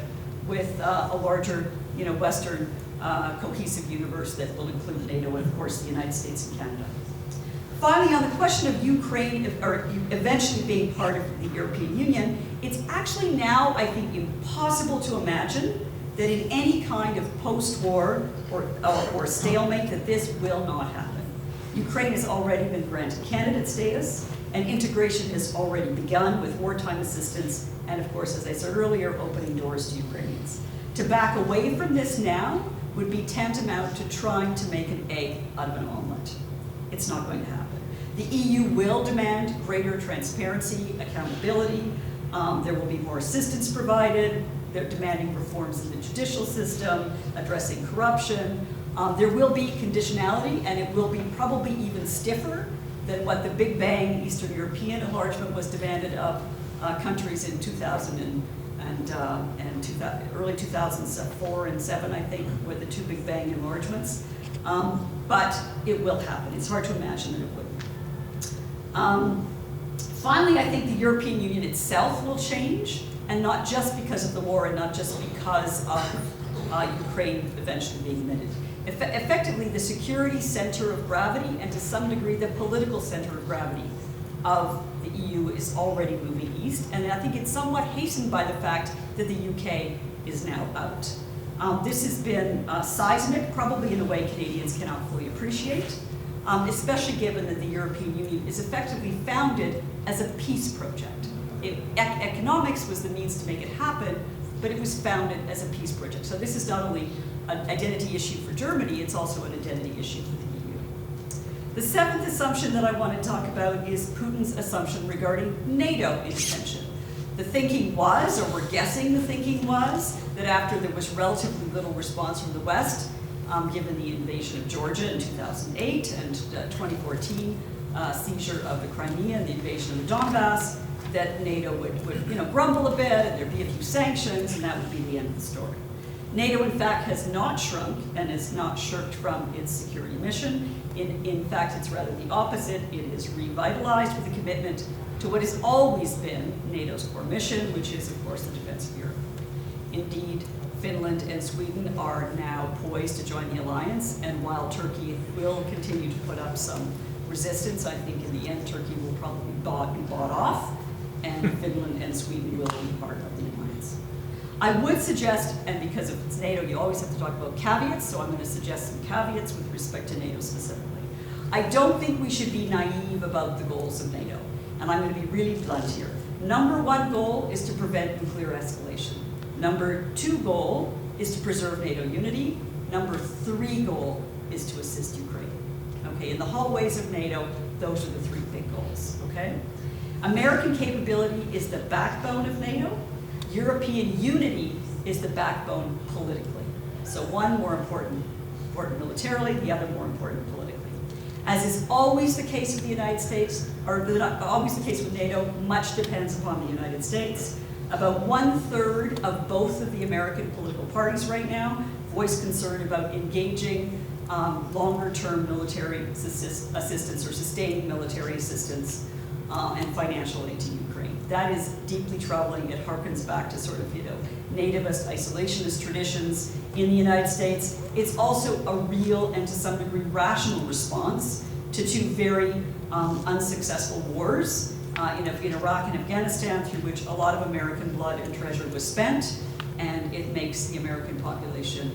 with a larger, Western cohesive universe that will include NATO and, of course, the United States and Canada. Finally, on the question of Ukraine, or eventually being part of the European Union, it's actually now, I think, impossible to imagine that in any kind of post-war or stalemate that this will not happen. Ukraine has already been granted candidate status, and integration has already begun with wartime assistance, and of course, as I said earlier, opening doors to Ukrainians. To back away from this now would be tantamount to trying to make an egg out of an omelet. It's not going to happen. The EU will demand greater transparency, accountability. There will be more assistance provided. They're demanding reforms in the judicial system, addressing corruption. There will be conditionality, and it will be probably even stiffer than what the Big Bang Eastern European enlargement was demanded of countries in 2000 and early 2004 and 7, I think, were the two Big Bang enlargements. But it will happen. It's hard to imagine that it wouldn't. Finally, I think the European Union itself will change, and not just because of the war and not just because of Ukraine eventually being admitted. Effectively, the security center of gravity, and to some degree the political center of gravity of the EU, is already moving east, and I think it's somewhat hastened by the fact that the UK is now out. This has been seismic, probably in a way Canadians cannot fully appreciate, especially given that the European Union is effectively founded as a peace project. Economics was the means to make it happen, but it was founded as a peace project. So this is not only an identity issue for Germany, it's also an identity issue for the EU. The seventh assumption that I want to talk about is Putin's assumption regarding NATO intervention. The thinking was, or we're guessing the thinking was, that after there was relatively little response from the West, given the invasion of Georgia in 2008 and 2014 seizure of the Crimea and the invasion of the Donbass, that NATO would grumble a bit and there'd be a few sanctions and that would be the end of the story. NATO, in fact, has not shrunk and has not shirked from its security mission. In fact, it's rather the opposite. It is revitalized with a commitment to what has always been NATO's core mission, which is, of course, the defense of Europe. Indeed, Finland and Sweden are now poised to join the alliance, and while Turkey will continue to put up some resistance, I think in the end Turkey will probably be bought off, and Finland and Sweden will be part of the alliance. I would suggest, and because if it's NATO, you always have to talk about caveats, so I'm going to suggest some caveats with respect to NATO specifically. I don't think we should be naive about the goals of NATO, and I'm going to be really blunt here. Number one goal is to prevent nuclear escalation. Number two goal is to preserve NATO unity. Number three goal is to assist Ukraine. Okay, in the hallways of NATO, those are the three big goals, okay? American capability is the backbone of NATO. European unity is the backbone politically. So one more important militarily, the other more important politically. As is always the case with the United States, or always the case with NATO, much depends upon the United States. About 1/3 of both of the American political parties right now voice concern about engaging longer-term military assistance or sustaining military assistance and financial aid to Ukraine. That is deeply troubling. It harkens back to sort of, nativist, isolationist traditions in the United States. It's also a real and to some degree rational response to two very unsuccessful wars in Iraq and Afghanistan, through which a lot of American blood and treasure was spent, and it makes the American population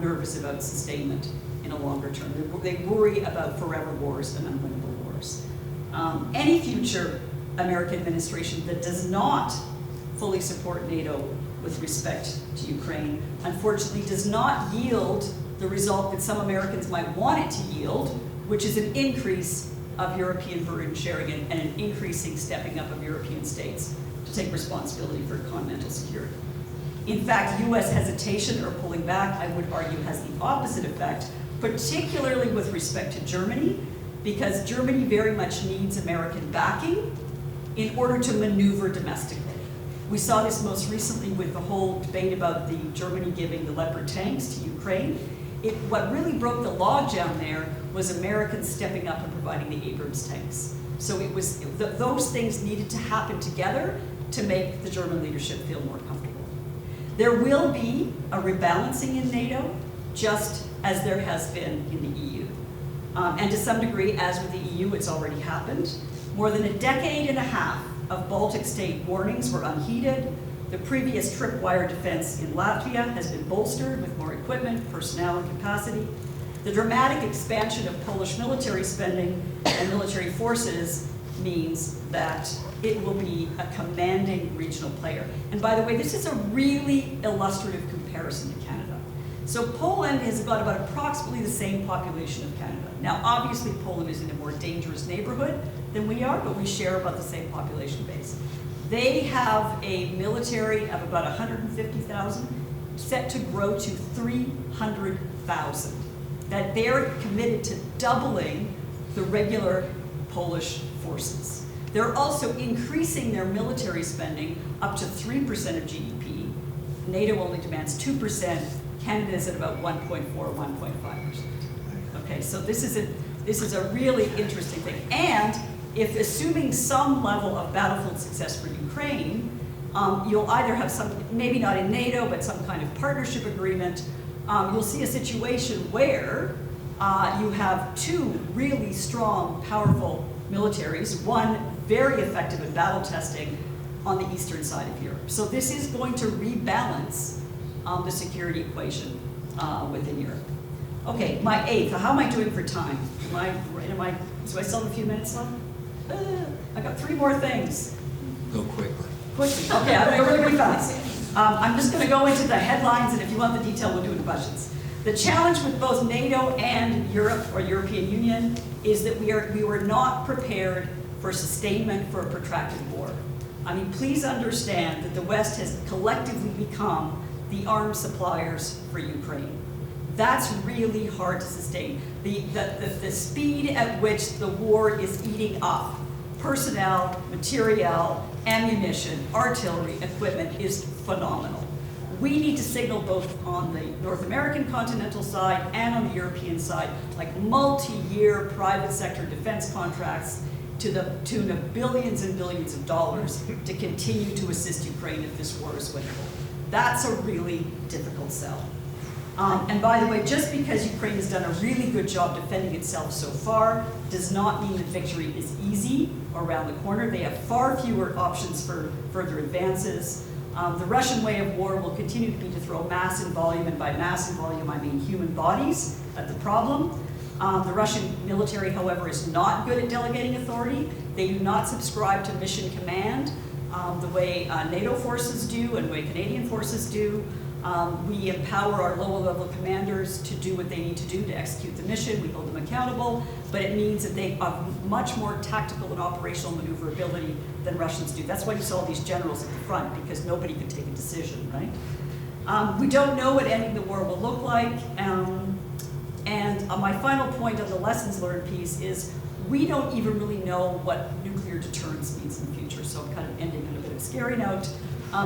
nervous about sustainment in a longer term. They worry about forever wars and unwinnable wars. Any future American administration that does not fully support NATO with respect to Ukraine, unfortunately does not yield the result that some Americans might want it to yield, which is an increase of European burden sharing and an increasing stepping up of European states to take responsibility for continental security. In fact, US hesitation or pulling back, I would argue, has the opposite effect, particularly with respect to Germany, because Germany very much needs American backing in order to maneuver domestically. We saw this most recently with the whole debate about the Germany giving the Leopard tanks to Ukraine. What really broke the logjam there was Americans stepping up and providing the Abrams tanks. So those things needed to happen together to make the German leadership feel more comfortable. There will be a rebalancing in NATO, just as there has been in the EU. And to some degree, as with the EU, it's already happened. More than a decade and a half of Baltic state warnings were unheeded. The previous tripwire defense in Latvia has been bolstered with more equipment, personnel, and capacity. The dramatic expansion of Polish military spending and military forces means that it will be a commanding regional player. And by the way, this is a really illustrative comparison to Canada. So Poland has got about approximately the same population of Canada. Now, obviously, Poland is in a more dangerous neighborhood than we are, but we share about the same population base. They have a military of about 150,000, set to grow to 300,000. That they're committed to doubling the regular Polish forces. They're also increasing their military spending up to 3% of GDP. NATO only demands 2%. Canada is at about 1.4, 1.5%. Okay, so this is a really interesting thing. And if assuming some level of battlefield success for Ukraine, you'll either have some, maybe not in NATO, but some kind of partnership agreement. You'll see a situation where you have two really strong, powerful militaries, one very effective in battle testing on the eastern side of Europe. So this is going to rebalance the security equation within Europe. Okay, my eighth, how am I doing for time? Do I still have a few minutes left? I got 3 more things. Go quickly. Quickly, okay, I'm going really fast. I'm just going to go into the headlines, and if you want the detail, we'll do it in budgets. The challenge with both NATO and Europe, or European Union, is that we were not prepared for sustainment for a protracted war. I mean, please understand that the West has collectively become the arms suppliers for Ukraine. That's really hard to sustain. The speed at which the war is eating up personnel, materiel, ammunition, artillery, equipment is phenomenal. We need to signal both on the North American continental side and on the European side, like multi-year private sector defense contracts to the tune of billions and billions of dollars to continue to assist Ukraine if this war is winnable. That's a really difficult sell. And by the way, just because Ukraine has done a really good job defending itself so far does not mean that victory is easy or around the corner. They have far fewer options for further advances. The Russian way of war will continue to be to throw mass and volume, and by mass and volume I mean human bodies at the problem. The Russian military, however, is not good at delegating authority. They do not subscribe to mission command the way NATO forces do and the way Canadian forces do. We empower our lower level commanders to do what they need to do to execute the mission. We hold them accountable, but it means that they have much more tactical and operational maneuverability than Russians do. That's why you saw these generals at the front, because nobody could take a decision, right? We don't know what ending the war will look like. And my final point on the lessons learned piece is we don't even really know what nuclear deterrence means in the future, so I'm kind of ending on a bit of a scary note.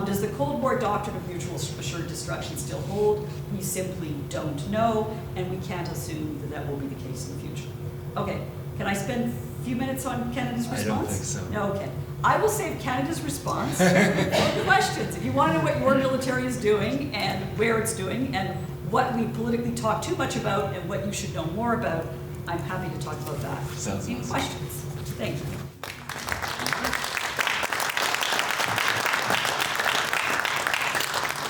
Does the Cold War doctrine of mutual assured destruction still hold? We simply don't know, and we can't assume that that will be the case in the future. Okay, can I spend a few minutes on Canada's response? I don't think so. No, okay. I will save Canada's response for questions. If you want to know what your military is doing and where it's doing and what we politically talk too much about and what you should know more about, I'm happy to talk about that. Sounds Any awesome. questions? Thank you.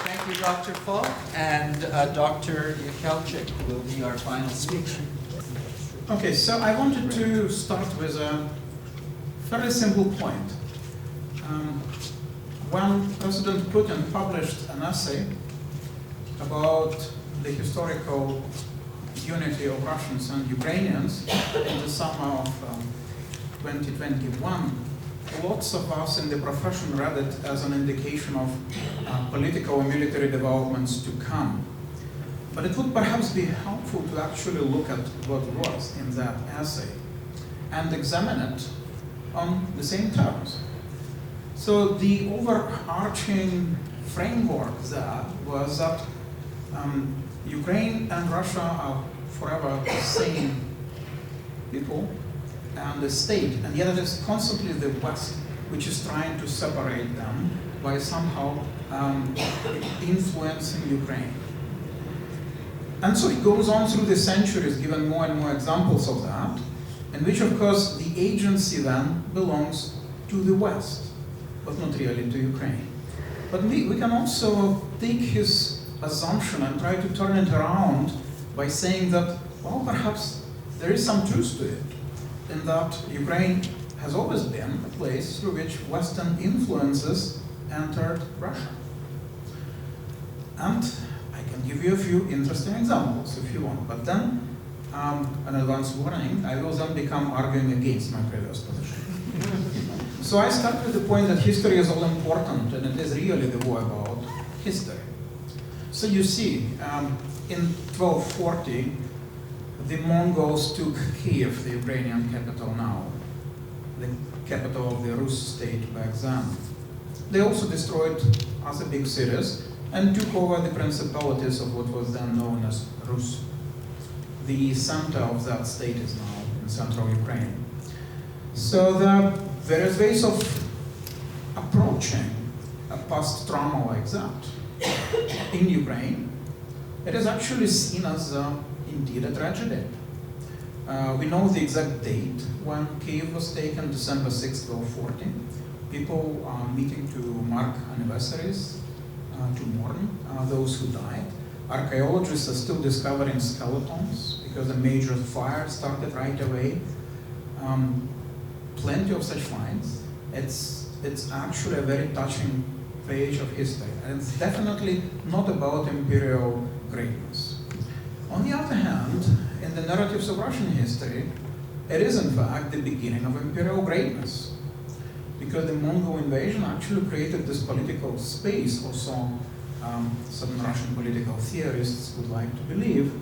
Thank you, Dr. Falk, and Dr. Yekelchyk will be our final speaker. Okay, so I wanted to start with a fairly simple point. When President Putin published an essay about the historical unity of Russians and Ukrainians in the summer of 2021, lots of us in the profession read it as an indication of political and military developments to come. But it would perhaps be helpful to actually look at what was in that essay and examine it on the same terms. So the overarching framework there was that Ukraine and Russia are forever the same people and the state, and yet it is constantly the West which is trying to separate them by somehow influencing Ukraine. And so it goes on through the centuries, given more and more examples of that, in which, of course, the agency then belongs to the West, but not really to Ukraine. But we can also take his assumption and try to turn it around by saying that, well, perhaps there is some truth to it, in that Ukraine has always been a place through which Western influences entered Russia. And I can give you a few interesting examples if you want, but then, an advance warning, I will then become arguing against my previous position. So I start with the point that history is all important, and it is really the war about history. So you see, in 1240, the Mongols took Kiev, the Ukrainian capital now, the capital of the Rus state back then. They also destroyed other big cities and took over the principalities of what was then known as Rus. The center of that state is now in central Ukraine. So there are various ways of approaching a past trauma like that. In Ukraine, it is actually seen as indeed a tragedy. We know the exact date when Kyiv was taken, December 6, 1240. People are meeting to mark anniversaries, to mourn those who died. Archaeologists are still discovering skeletons because a major fire started right away. Plenty of such finds. It's actually a very touching page of history, and it's definitely not about imperial greatness. On the other hand, in the narratives of Russian history, it is in fact the beginning of imperial greatness, because the Mongol invasion actually created this political space, or so some Russian political theorists would like to believe,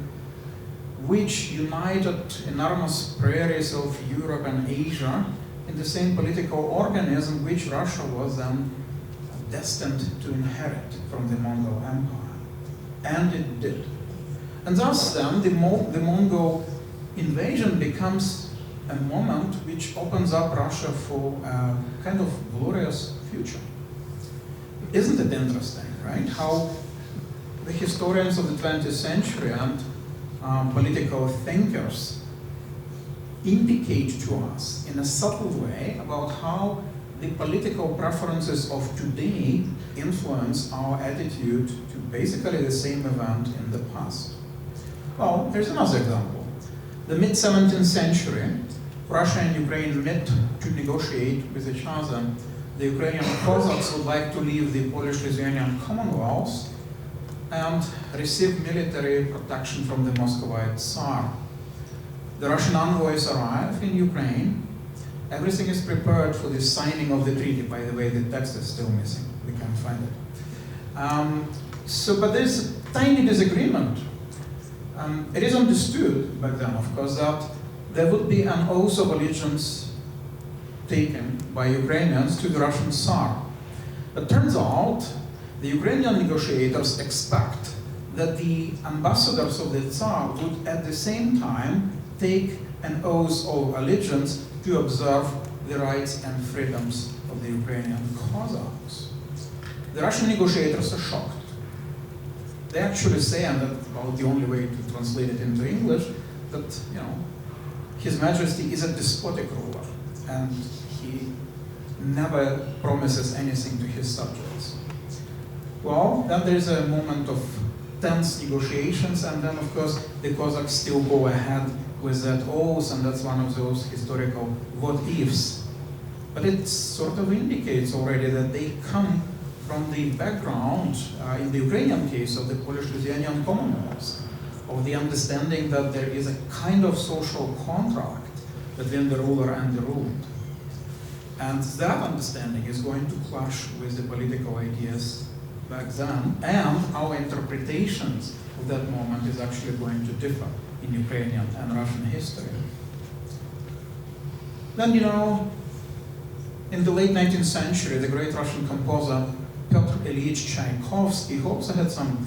which united enormous prairies of Europe and Asia in the same political organism which Russia was then destined to inherit from the Mongol Empire. And it did. And thus then, the Mongol invasion becomes a moment which opens up Russia for a kind of glorious future. Isn't it interesting, right? How the historians of the 20th century and political thinkers indicate to us in a subtle way about how the political preferences of today influence our attitude to basically the same event in the past. Well, here's another example. The mid-17th century, Russia and Ukraine met to negotiate with each other. The Ukrainian Cossacks would like to leave the Polish-Lithuanian Commonwealth and receive military protection from the Muscovite Tsar. The Russian envoys arrive in Ukraine. Everything is prepared for the signing of the treaty. By the way, the text is still missing. We can't find it. But there's a tiny disagreement. It is understood back then, of course, that there would be an oath of allegiance taken by Ukrainians to the Russian Tsar. But turns out the Ukrainian negotiators expect that the ambassadors of the Tsar would at the same time take an oath of allegiance to observe the rights and freedoms of the Ukrainian Cossacks. The Russian negotiators are shocked. They actually say, and that's about the only way to translate it into English, that His Majesty is a despotic ruler, and he never promises anything to his subjects. Well, then there is a moment of tense negotiations, and then of course the Cossacks still go ahead with that oath, and that's one of those historical what-ifs. But it sort of indicates already that they come from the background, in the Ukrainian case, of the Polish-Lithuanian Commonwealth, of the understanding that there is a kind of social contract between the ruler and the ruled. And that understanding is going to clash with the political ideas back then, and our interpretations of that moment is actually going to differ in Ukrainian and Russian history. Then, in the late 19th century, the great Russian composer Pyotr Ilyich Tchaikovsky, who also had some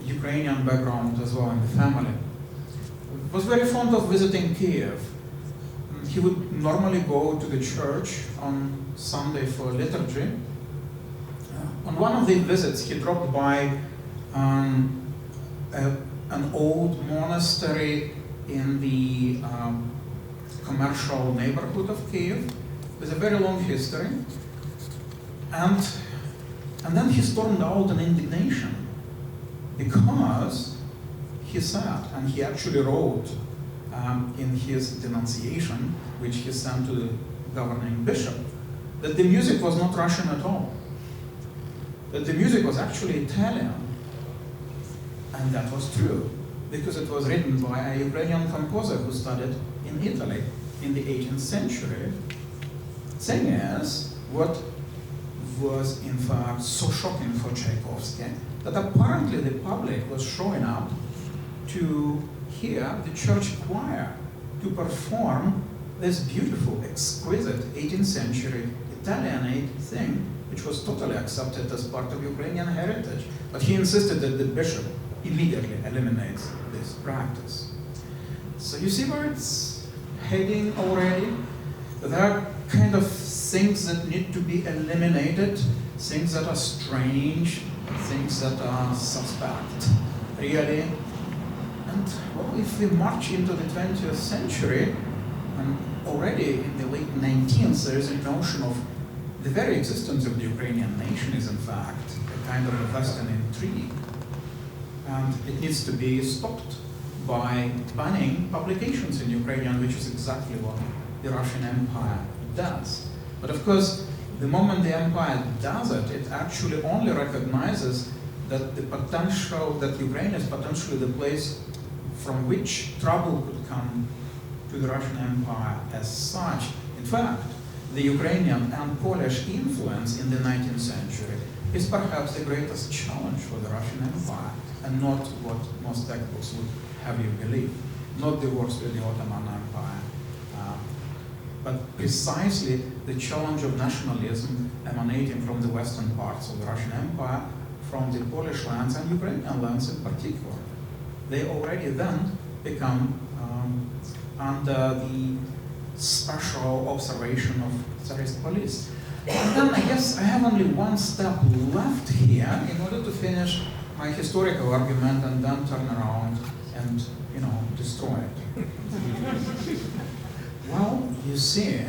Ukrainian background as well in the family, was very fond of visiting Kyiv. He would normally go to the church on Sunday for liturgy. On one of the visits, he dropped by an old monastery in the commercial neighborhood of Kyiv with a very long history. And then he stormed out in indignation because he said, and he actually wrote in his denunciation, which he sent to the governing bishop, that the music was not Russian at all, that the music was actually Italian. And that was true, because it was written by a Ukrainian composer who studied in Italy in the 18th century. Thing is, what was in fact so shocking for Tchaikovsky, that apparently the public was showing up to hear the church choir to perform this beautiful, exquisite 18th century Italianate thing, which was totally accepted as part of Ukrainian heritage. But he insisted that the bishop immediately eliminates this practice. So you see where it's heading already? There are kind of things that need to be eliminated, things that are strange, things that are suspect, really. And well, if we march into the 20th century, already in the late 19th, there is a notion of the very existence of the Ukrainian nation is in fact a kind of a Western intrigue. And it needs to be stopped by banning publications in Ukrainian, which is exactly what the Russian Empire does. But of course, the moment the empire does it, it actually only recognizes that the potential, that Ukraine is potentially the place from which trouble could come to the Russian Empire as such. In fact, the Ukrainian and Polish influence in the 19th century is perhaps the greatest challenge for the Russian Empire, and not what most textbooks would have you believe, not the wars with the Ottoman Empire, but precisely the challenge of nationalism emanating from the western parts of the Russian Empire, from the Polish lands and Ukrainian lands in particular. They already then become under the special observation of Tsarist police. And then I guess I have only one step left here in order to finish my historical argument and then turn around and, destroy it. Well, you see,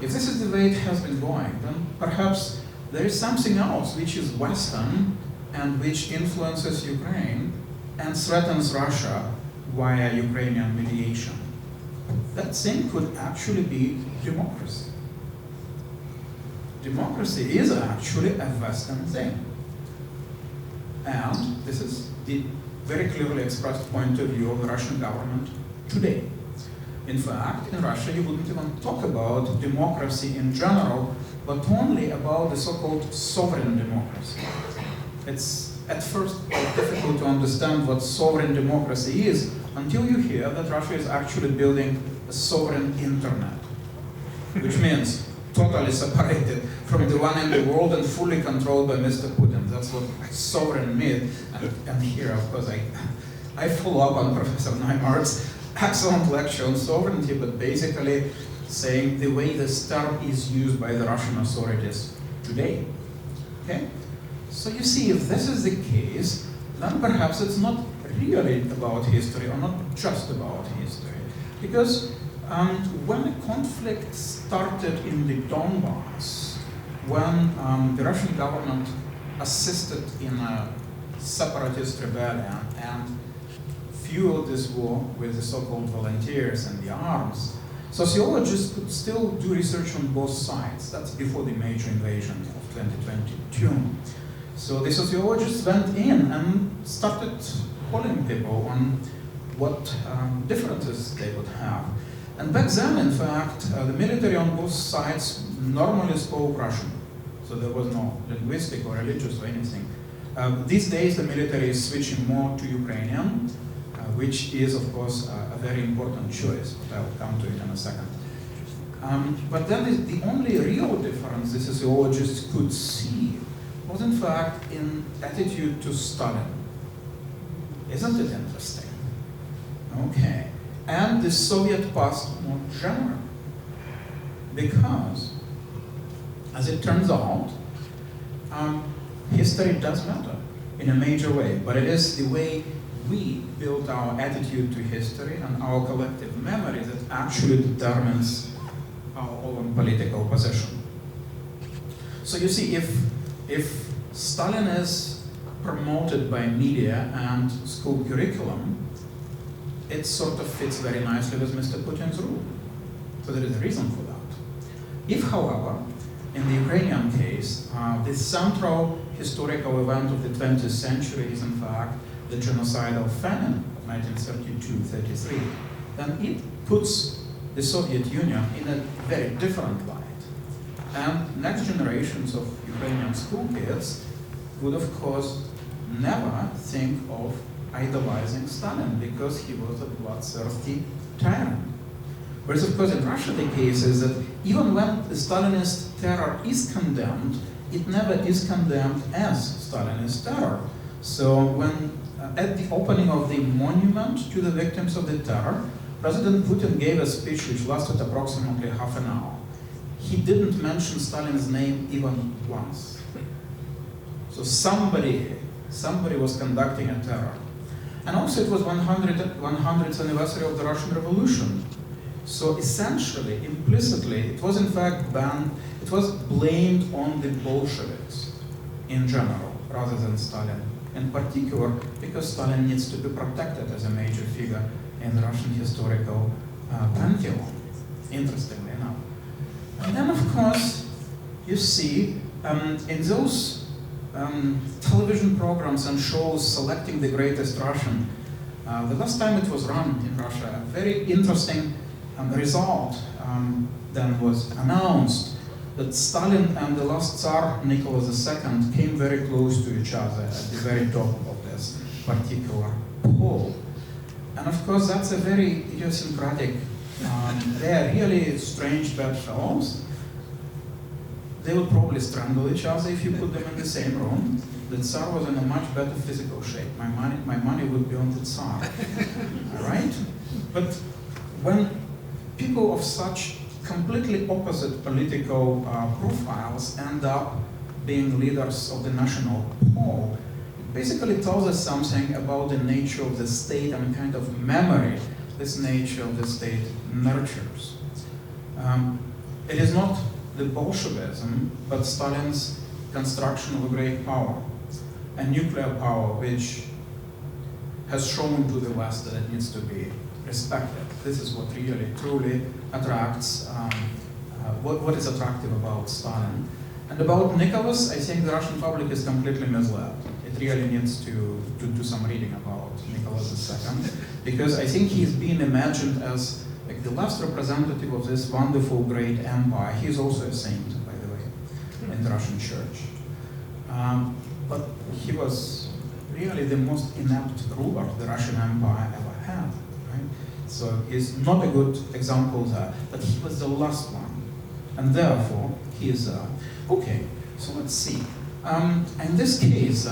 if this is the way it has been going, then perhaps there is something else which is Western and which influences Ukraine and threatens Russia via Ukrainian mediation. That thing could actually be democracy. Democracy is actually a Western thing. And this is the very clearly expressed point of view of the Russian government today. In fact, in Russia, you wouldn't even talk about democracy in general, but only about the so-called sovereign democracy. It's at first quite difficult to understand what sovereign democracy is until you hear that Russia is actually building a sovereign internet, which means totally separated from the one in the world and fully controlled by Mr. Putin. That's what sovereign means. And here, of course, I follow up on Professor Neimart's excellent lecture on sovereignty, but basically saying the way this term is used by the Russian authorities today. Okay? So you see, if this is the case, then perhaps it's not really about history, or not just about history. Because when the conflict started in the Donbass, when the Russian government assisted in a separatist rebellion and fueled this war with the so-called volunteers and the arms, sociologists could still do research on both sides. That's before the major invasion of 2022. So the sociologists went in and started polling people on what differences they would have. And back then, in fact, the military on both sides normally spoke Russian. So there was no linguistic or religious or anything. These days, the military is switching more to Ukrainian, which is, of course, a very important choice, but I'll come to it in a second. But then the only real difference the sociologists could see was, in fact, in attitude to Stalin. Isn't it interesting? Okay. And the Soviet past more generally. Because, as it turns out, history does matter in a major way, but it is the way we build our attitude to history and our collective memory that actually determines our own political position. So you see, if Stalin is promoted by media and school curriculum, it sort of fits very nicely with Mr. Putin's rule. So there is a reason for that. If, however, in the Ukrainian case, the central historical event of the 20th century is in fact the genocidal famine of 1932-33, then it puts the Soviet Union in a very different light. And next generations of Ukrainian school kids would, of course, never think of idolizing Stalin because he was a bloodthirsty tyrant. Whereas, of course, in Russia, the case is that even when the Stalinist terror is condemned, it never is condemned as Stalinist terror. So when, at the opening of the monument to the victims of the terror, President Putin gave a speech which lasted approximately half an hour. He didn't mention Stalin's name even once. So somebody was conducting a terror. And also it was 100th anniversary of the Russian Revolution. So essentially, implicitly, it was in fact it was blamed on the Bolsheviks in general, rather than Stalin in particular, because Stalin needs to be protected as a major figure in the Russian historical pantheon, interestingly enough. And then, of course, you see in those television programs and shows selecting the greatest Russian, the last time it was run in Russia, a very interesting result then was announced that Stalin and the last Tsar, Nicholas II, came very close to each other at the very top of this particular poll. And of course, that's a very idiosyncratic, they are really strange bedfellows. They will probably strangle each other if you put them in the same room. The Tsar was in a much better physical shape. My money would be on the Tsar, all right? But when people of such completely opposite political profiles end up being leaders of the national poll, it basically tells us something about the nature of the state and kind of memory this nature of the state nurtures. It is not the Bolshevism, but Stalin's construction of a great power, a nuclear power which has shown to the West that it needs to be respected. This is what really, truly attracts, what is attractive about Stalin. And about Nicholas, I think the Russian public is completely misled. It really needs to do some reading about Nicholas II, because I think he's being imagined as like the last representative of this wonderful great empire. He's also a saint, by the way, in the Russian church. But he was really the most inept ruler the Russian Empire ever had. Right? So he's not a good example there, but he was the last one. And therefore, he is okay, so let's see. In this case,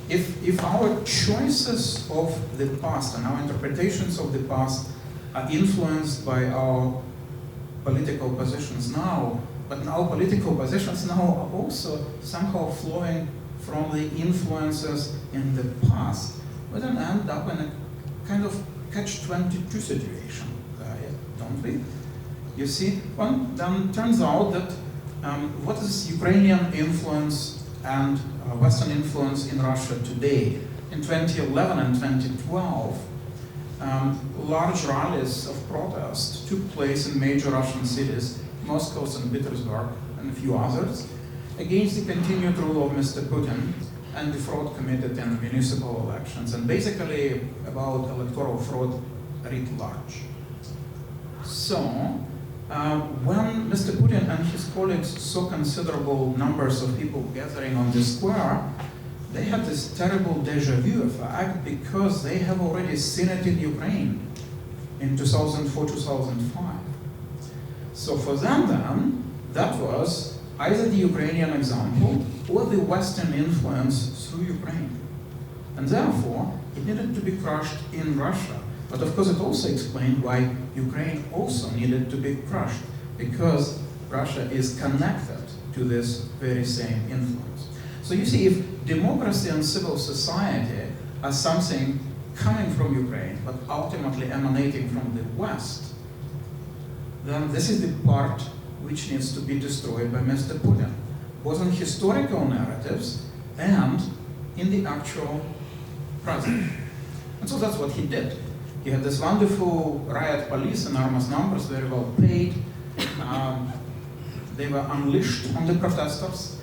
if our choices of the past and our interpretations of the past are influenced by our political positions now, but our political positions now are also somehow flowing from the influences in the past, we then end up in a kind of catch-22 situation, don't we? You see, well, then turns out that what is Ukrainian influence and Western influence in Russia today? In 2011 and 2012, large rallies of protest took place in major Russian cities, Moscow, St. Petersburg, and a few others, against the continued rule of Mr. Putin and the fraud committed in municipal elections, and basically about electoral fraud writ large. So, when Mr. Putin and his colleagues saw considerable numbers of people gathering on the square, they had this terrible deja vu effect because they have already seen it in Ukraine in 2004-2005. So for them then, that was either the Ukrainian example or the Western influence through Ukraine. And therefore, it needed to be crushed in Russia. But of course, it also explained why Ukraine also needed to be crushed, because Russia is connected to this very same influence. So you see, if democracy and civil society are something coming from Ukraine, but ultimately emanating from the West, then this is the part which needs to be destroyed by Mr. Putin, both in historical narratives and in the actual present. And so that's what he did. He had this wonderful riot police, enormous numbers, very well paid. They were unleashed on the protesters.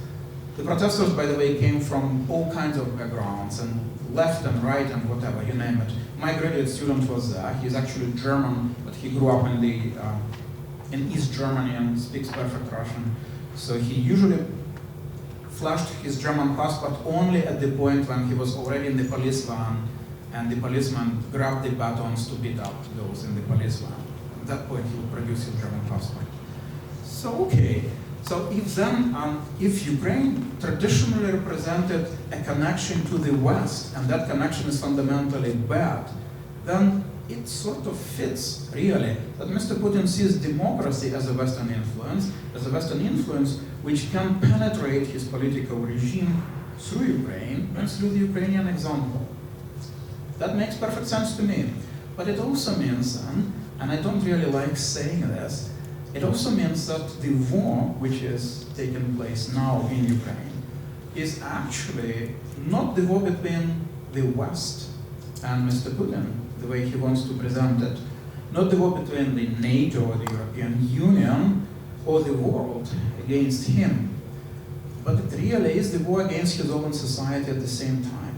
The protesters, by the way, came from all kinds of backgrounds, and left and right and whatever, you name it. My graduate student was there. He's actually German, but he grew up in East Germany and speaks perfect Russian. So he usually flashed his German passport only at the point when he was already in the police van, and the policeman grabbed the batons to beat up those in the police van. that point he would produce his German passport. So okay, so if then, if Ukraine traditionally represented a connection to the West, and that connection is fundamentally bad, then it sort of fits, really, that Mr. Putin sees democracy as a Western influence which can penetrate his political regime through Ukraine and through the Ukrainian example. That makes perfect sense to me. But it also means then, and I don't really like saying this, it also means that the war which is taking place now in Ukraine is actually not the war between the West and Mr. Putin, the way he wants to present it, not the war between the NATO or the European Union or the world against him, but it really is the war against his own society at the same time.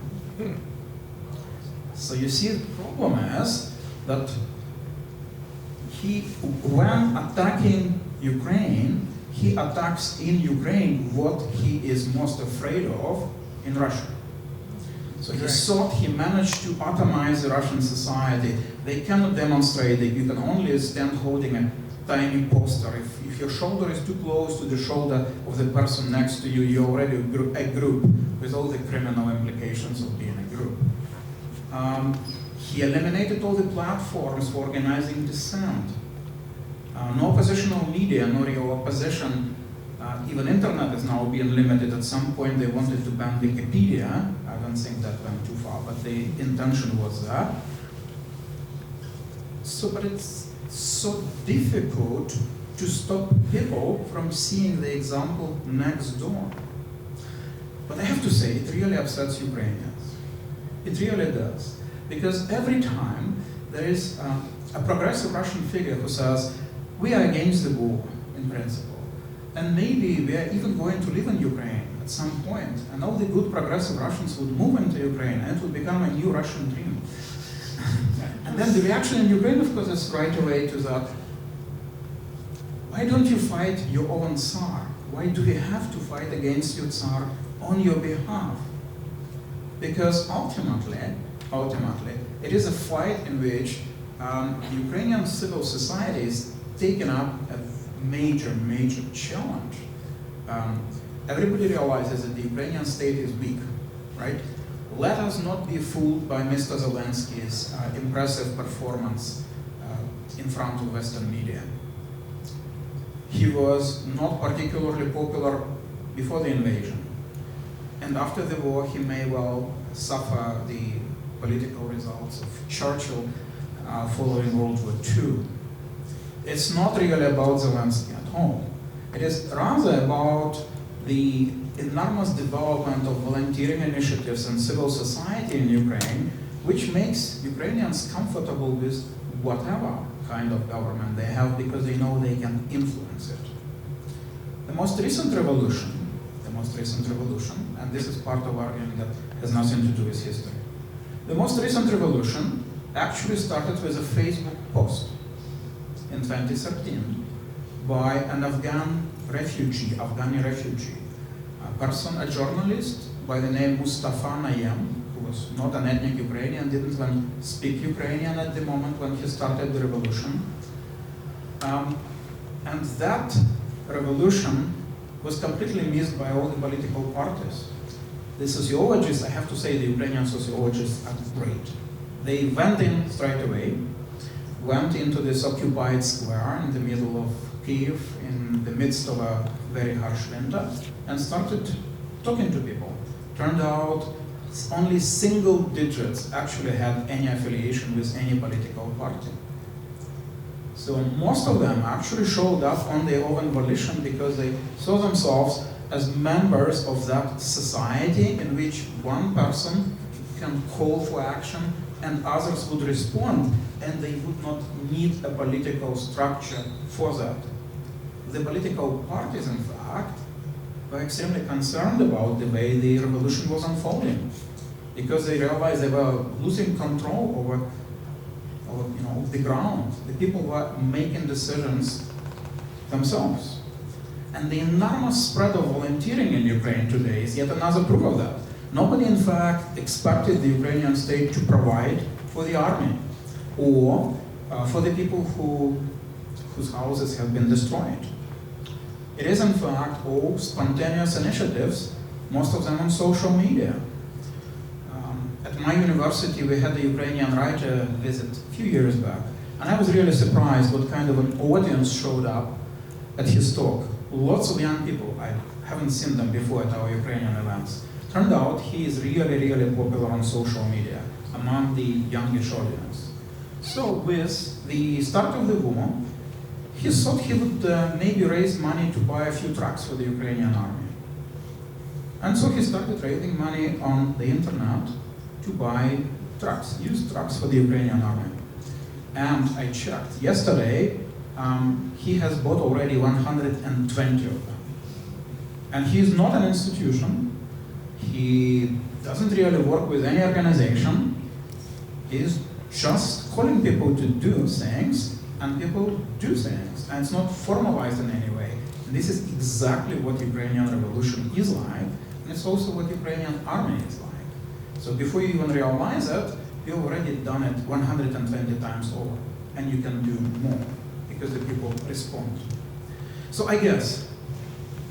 So you see, the problem is that when attacking Ukraine, he attacks in Ukraine what he is most afraid of in Russia. So he thought he managed to atomize the Russian society. They cannot demonstrate that you can only stand holding a tiny poster. If your shoulder is too close to the shoulder of the person next to you, you're already a group with all the criminal implications of being a group. He eliminated all the platforms for organizing dissent. No oppositional media, no real opposition. Even internet is now being limited. At some point they wanted to ban Wikipedia. I don't think that went too far, but the intention was that. But it's so difficult to stop people from seeing the example next door. But I have to say, it really upsets Ukrainians. It really does. Because every time there is a progressive Russian figure who says, we are against the war, in principle. And maybe we are even going to live in Ukraine at some point, and all the good progressive Russians would move into Ukraine, and it would become a new Russian dream. And then the reaction in Ukraine, of course, is right away to that. Why don't you fight your own Tsar? Why do we have to fight against your Tsar on your behalf? Because ultimately, it is a fight in which Ukrainian civil society is taking up a major challenge. Everybody realizes that the Ukrainian state is weak, right? Let us not be fooled by Mr. Zelensky's impressive performance in front of Western media. He was not particularly popular before the invasion. And after the war, he may well suffer the political results of Churchill following World War II. It's not really about Zelensky at all. It is rather about the enormous development of volunteering initiatives and civil society in Ukraine, which makes Ukrainians comfortable with whatever kind of government they have because they know they can influence it. The most recent revolution, and this is part of argument that has nothing to do with history. The most recent revolution actually started with a Facebook post in 2013 by an Afghani refugee, a journalist by the name Mustafa Nayem, who was not an ethnic Ukrainian, didn't even speak Ukrainian at the moment when he started the revolution. And that revolution was completely missed by all the political parties. The sociologists, I have to say, the Ukrainian sociologists are great. They went in straight away, went into this occupied square in the middle of Kyiv, in the midst of a very harsh winter, and started talking to people. Turned out only single digits actually had any affiliation with any political party. So most of them actually showed up on their own volition because they saw themselves as members of that society in which one person can call for action and others would respond, and they would not need a political structure for that. The political parties, in fact, were extremely concerned about the way the revolution was unfolding, because they realized they were losing control over the ground. The people were making decisions themselves. And the enormous spread of volunteering in Ukraine today is yet another proof of that. Nobody, in fact, expected the Ukrainian state to provide for the army or for the people whose houses have been destroyed. It is in fact all spontaneous initiatives, most of them on social media. At my university, we had a Ukrainian writer visit a few years back, and I was really surprised what kind of an audience showed up at his talk. Lots of young people. I haven't seen them before at our Ukrainian events. Turned out he is really, really popular on social media among the youngish audience. So with the start of the war, he thought he would maybe raise money to buy a few trucks for the Ukrainian army. And so he started raising money on the internet to buy trucks, used trucks for the Ukrainian army. And I checked yesterday, he has bought already 120 of them. And he's not an institution. He doesn't really work with any organization. He's just calling people to do things, and people do things. And it's not formalized in any way. And this is exactly what Ukrainian revolution is like, and it's also what Ukrainian army is like. So before you even realize it, you've already done it 120 times over, and you can do more because the people respond. So I guess,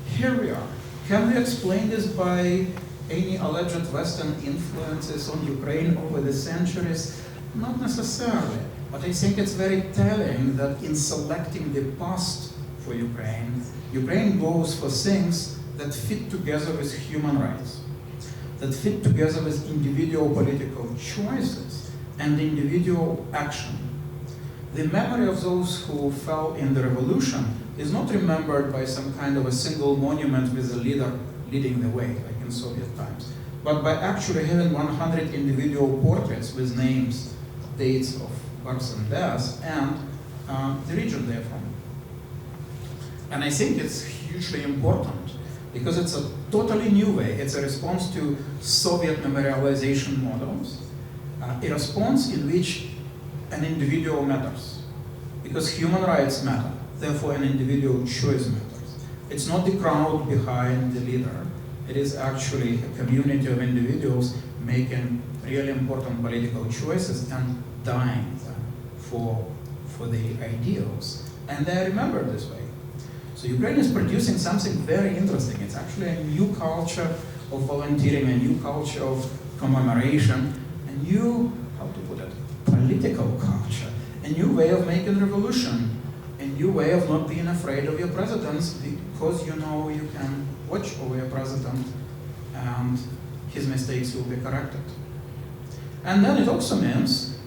here we are. Can we explain this by any alleged Western influences on Ukraine over the centuries? Not necessarily, but I think it's very telling that in selecting the past for Ukraine, Ukraine goes for things that fit together with human rights, that fit together with individual political choices and individual action. The memory of those who fell in the revolution is not remembered by some kind of a single monument with a leader leading the way, like in Soviet times, but by actually having 100 individual portraits with names, dates of birth and death, and the region they're from. And I think it's hugely important because it's a totally new way. It's a response to Soviet memorialization models, a response in which an individual matters, because human rights matter, therefore an individual choice matters. It's not the crowd behind the leader, it is actually a community of individuals making really important political choices and dying for the ideals. And they are remembered this way. So Ukraine is producing something very interesting. It's actually a new culture of volunteering, a new culture of commemoration, a new, how to put it, political culture, a new way of making revolution, a new way of not being afraid of your presidents because you know you can watch over your president and his mistakes will be corrected. And then it also means,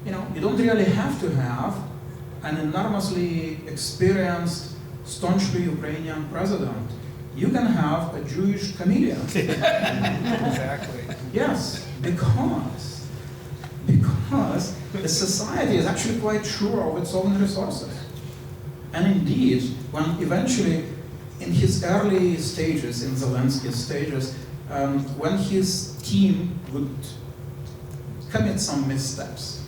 you know, you don't really have to have an enormously experienced, staunchly Ukrainian president. You can have a Jewish comedian. Exactly. Yes, because the society is actually quite sure of its own resources. And indeed, when eventually, in his early stages, in Zelensky's stages, when his team would commit some missteps,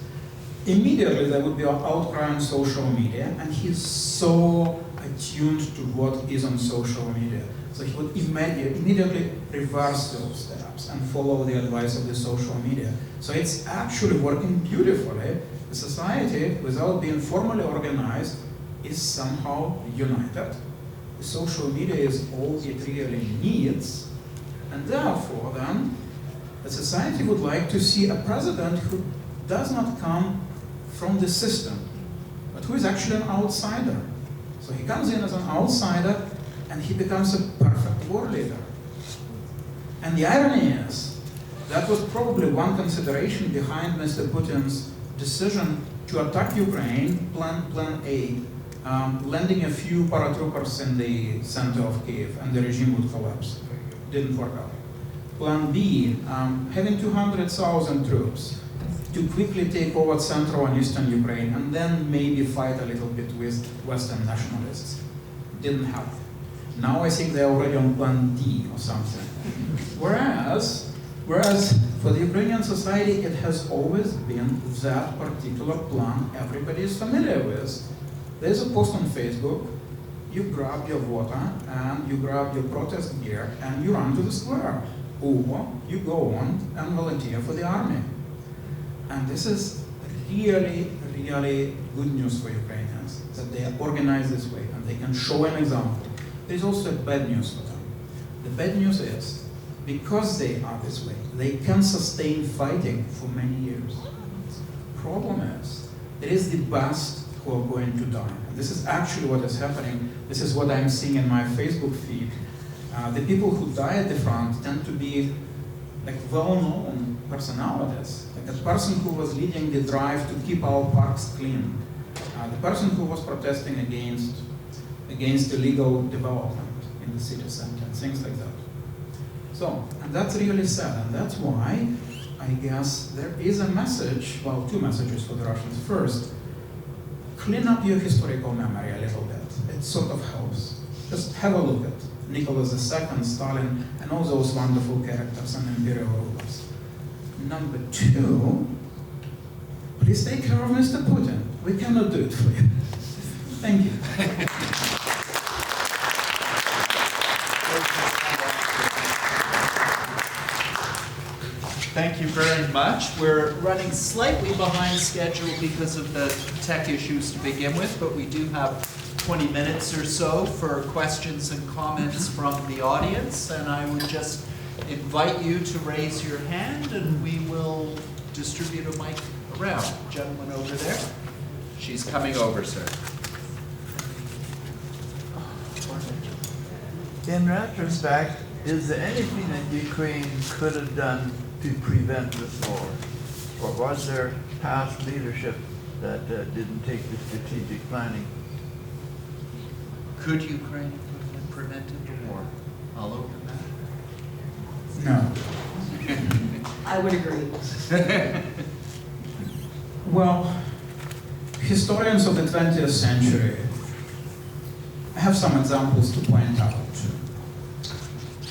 immediately there would be an outcry on social media, and he's so attuned to what is on social media. So he would immediately reverse those steps and follow the advice of the social media. So it's actually working beautifully. The society, without being formally organized, is somehow united. The social media is all it really needs, and therefore then, the society would like to see a president who does not come from the system, but who is actually an outsider. So he comes in as an outsider, and he becomes a perfect war leader. And the irony is, that was probably one consideration behind Mr. Putin's decision to attack Ukraine, Plan A, landing a few paratroopers in the center of Kiev, and the regime would collapse. Didn't work out. Plan B, having 200,000 troops to quickly take over central and eastern Ukraine, and then maybe fight a little bit with Western nationalists. Didn't happen. Now I think they're already on Plan D or something. Whereas for the Ukrainian society, it has always been that particular plan everybody is familiar with. There's a post on Facebook, you grab your voter and you grab your protest gear and you run to the square. Or you go on and volunteer for the army. And this is really, really good news for Ukrainians, that they are organized this way and they can show an example. There is also bad news for them. The bad news is, because they are this way, they can sustain fighting for many years. Problem is, there is the best who are going to die. And this is actually what is happening. This is what I'm seeing in my Facebook feed. The people who die at the front tend to be like well-known personalities. Like a person who was leading the drive to keep our parks clean. The person who was protesting against illegal development in the city center and things like that. So, and that's really sad, and that's why I guess there is a message, well, two messages for the Russians. First, clean up your historical memory a little bit. It sort of helps. Just have a look at Nicholas II, Stalin, and all those wonderful characters and imperial rulers. Number two, please take care of Mr. Putin. We cannot do it for you. Thank you. Thank you very much. We're running slightly behind schedule because of the tech issues to begin with, but we do have 20 minutes or so for questions and comments from the audience, and I would just invite you to raise your hand and we will distribute a mic around. Gentleman over there. She's coming over, sir. In retrospect, is there anything that Ukraine could have done to prevent this war? Or was there past leadership that didn't take the strategic planning? Could Ukraine have prevented the war? I'll open that. No. I would agree. Well, historians of the 20th century have some examples to point out.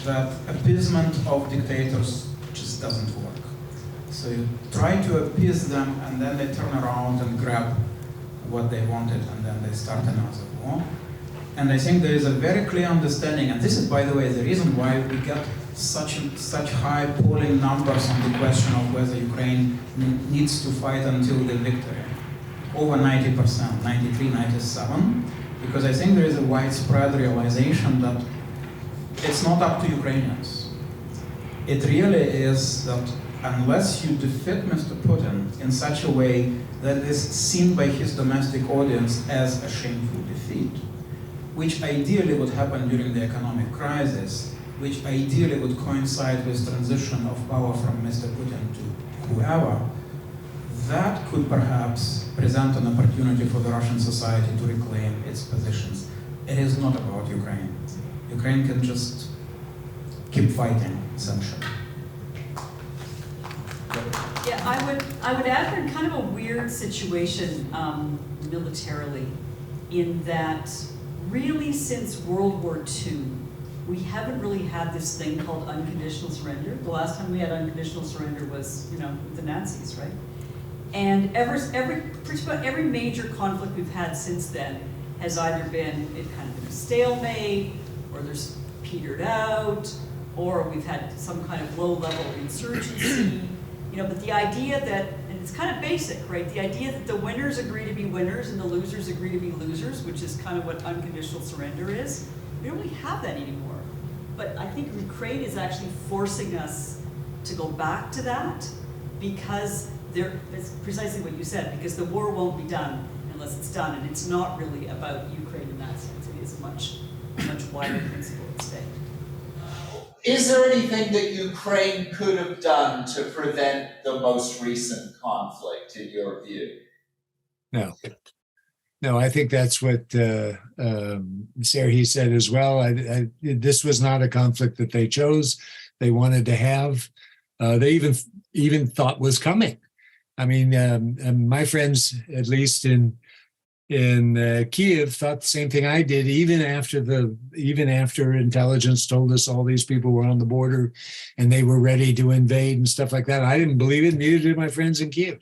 That appeasement of dictators just doesn't work. So you try to appease them and then they turn around and grab what they wanted and then they start another war. And I think there is a very clear understanding, and this is, by the way, the reason why we get such high polling numbers on the question of whether Ukraine needs to fight until the victory. Over 90%, 93, 97, because I think there is a widespread realization that it's not up to Ukrainians. It really is that unless you defeat Mr. Putin in such a way that is seen by his domestic audience as a shameful defeat, which ideally would happen during the economic crisis, which ideally would coincide with transition of power from Mr. Putin to whoever, that could perhaps present an opportunity for the Russian society to reclaim its positions. It is not about Ukraine. Ukraine can just keep fighting, essentially. Yeah, I would add we're in kind of a weird situation militarily, in that really since World War II, we haven't really had this thing called unconditional surrender. The last time we had unconditional surrender was, the Nazis, right? And pretty much every major conflict we've had since then has either been kind of a stalemate, or there's petered out, or we've had some kind of low-level insurgency. But the idea that, and it's kind of basic, right? The idea that the winners agree to be winners and the losers agree to be losers, which is kind of what unconditional surrender is. We don't really have that anymore. But I think Ukraine is actually forcing us to go back to that, because it's precisely what you said, because the war won't be done unless it's done, and it's not really about Ukraine in that sense. It is a much wider principle at stake. Is there anything that Ukraine could have done to prevent the most recent conflict, in your view? No, I think that's what Serhy said as well. This was not a conflict that they chose. They wanted to have. They even thought was coming. I mean, my friends, at least in Kiev, thought the same thing I did. Even after intelligence told us all these people were on the border and they were ready to invade and stuff like that, I didn't believe it. Neither did my friends in Kiev.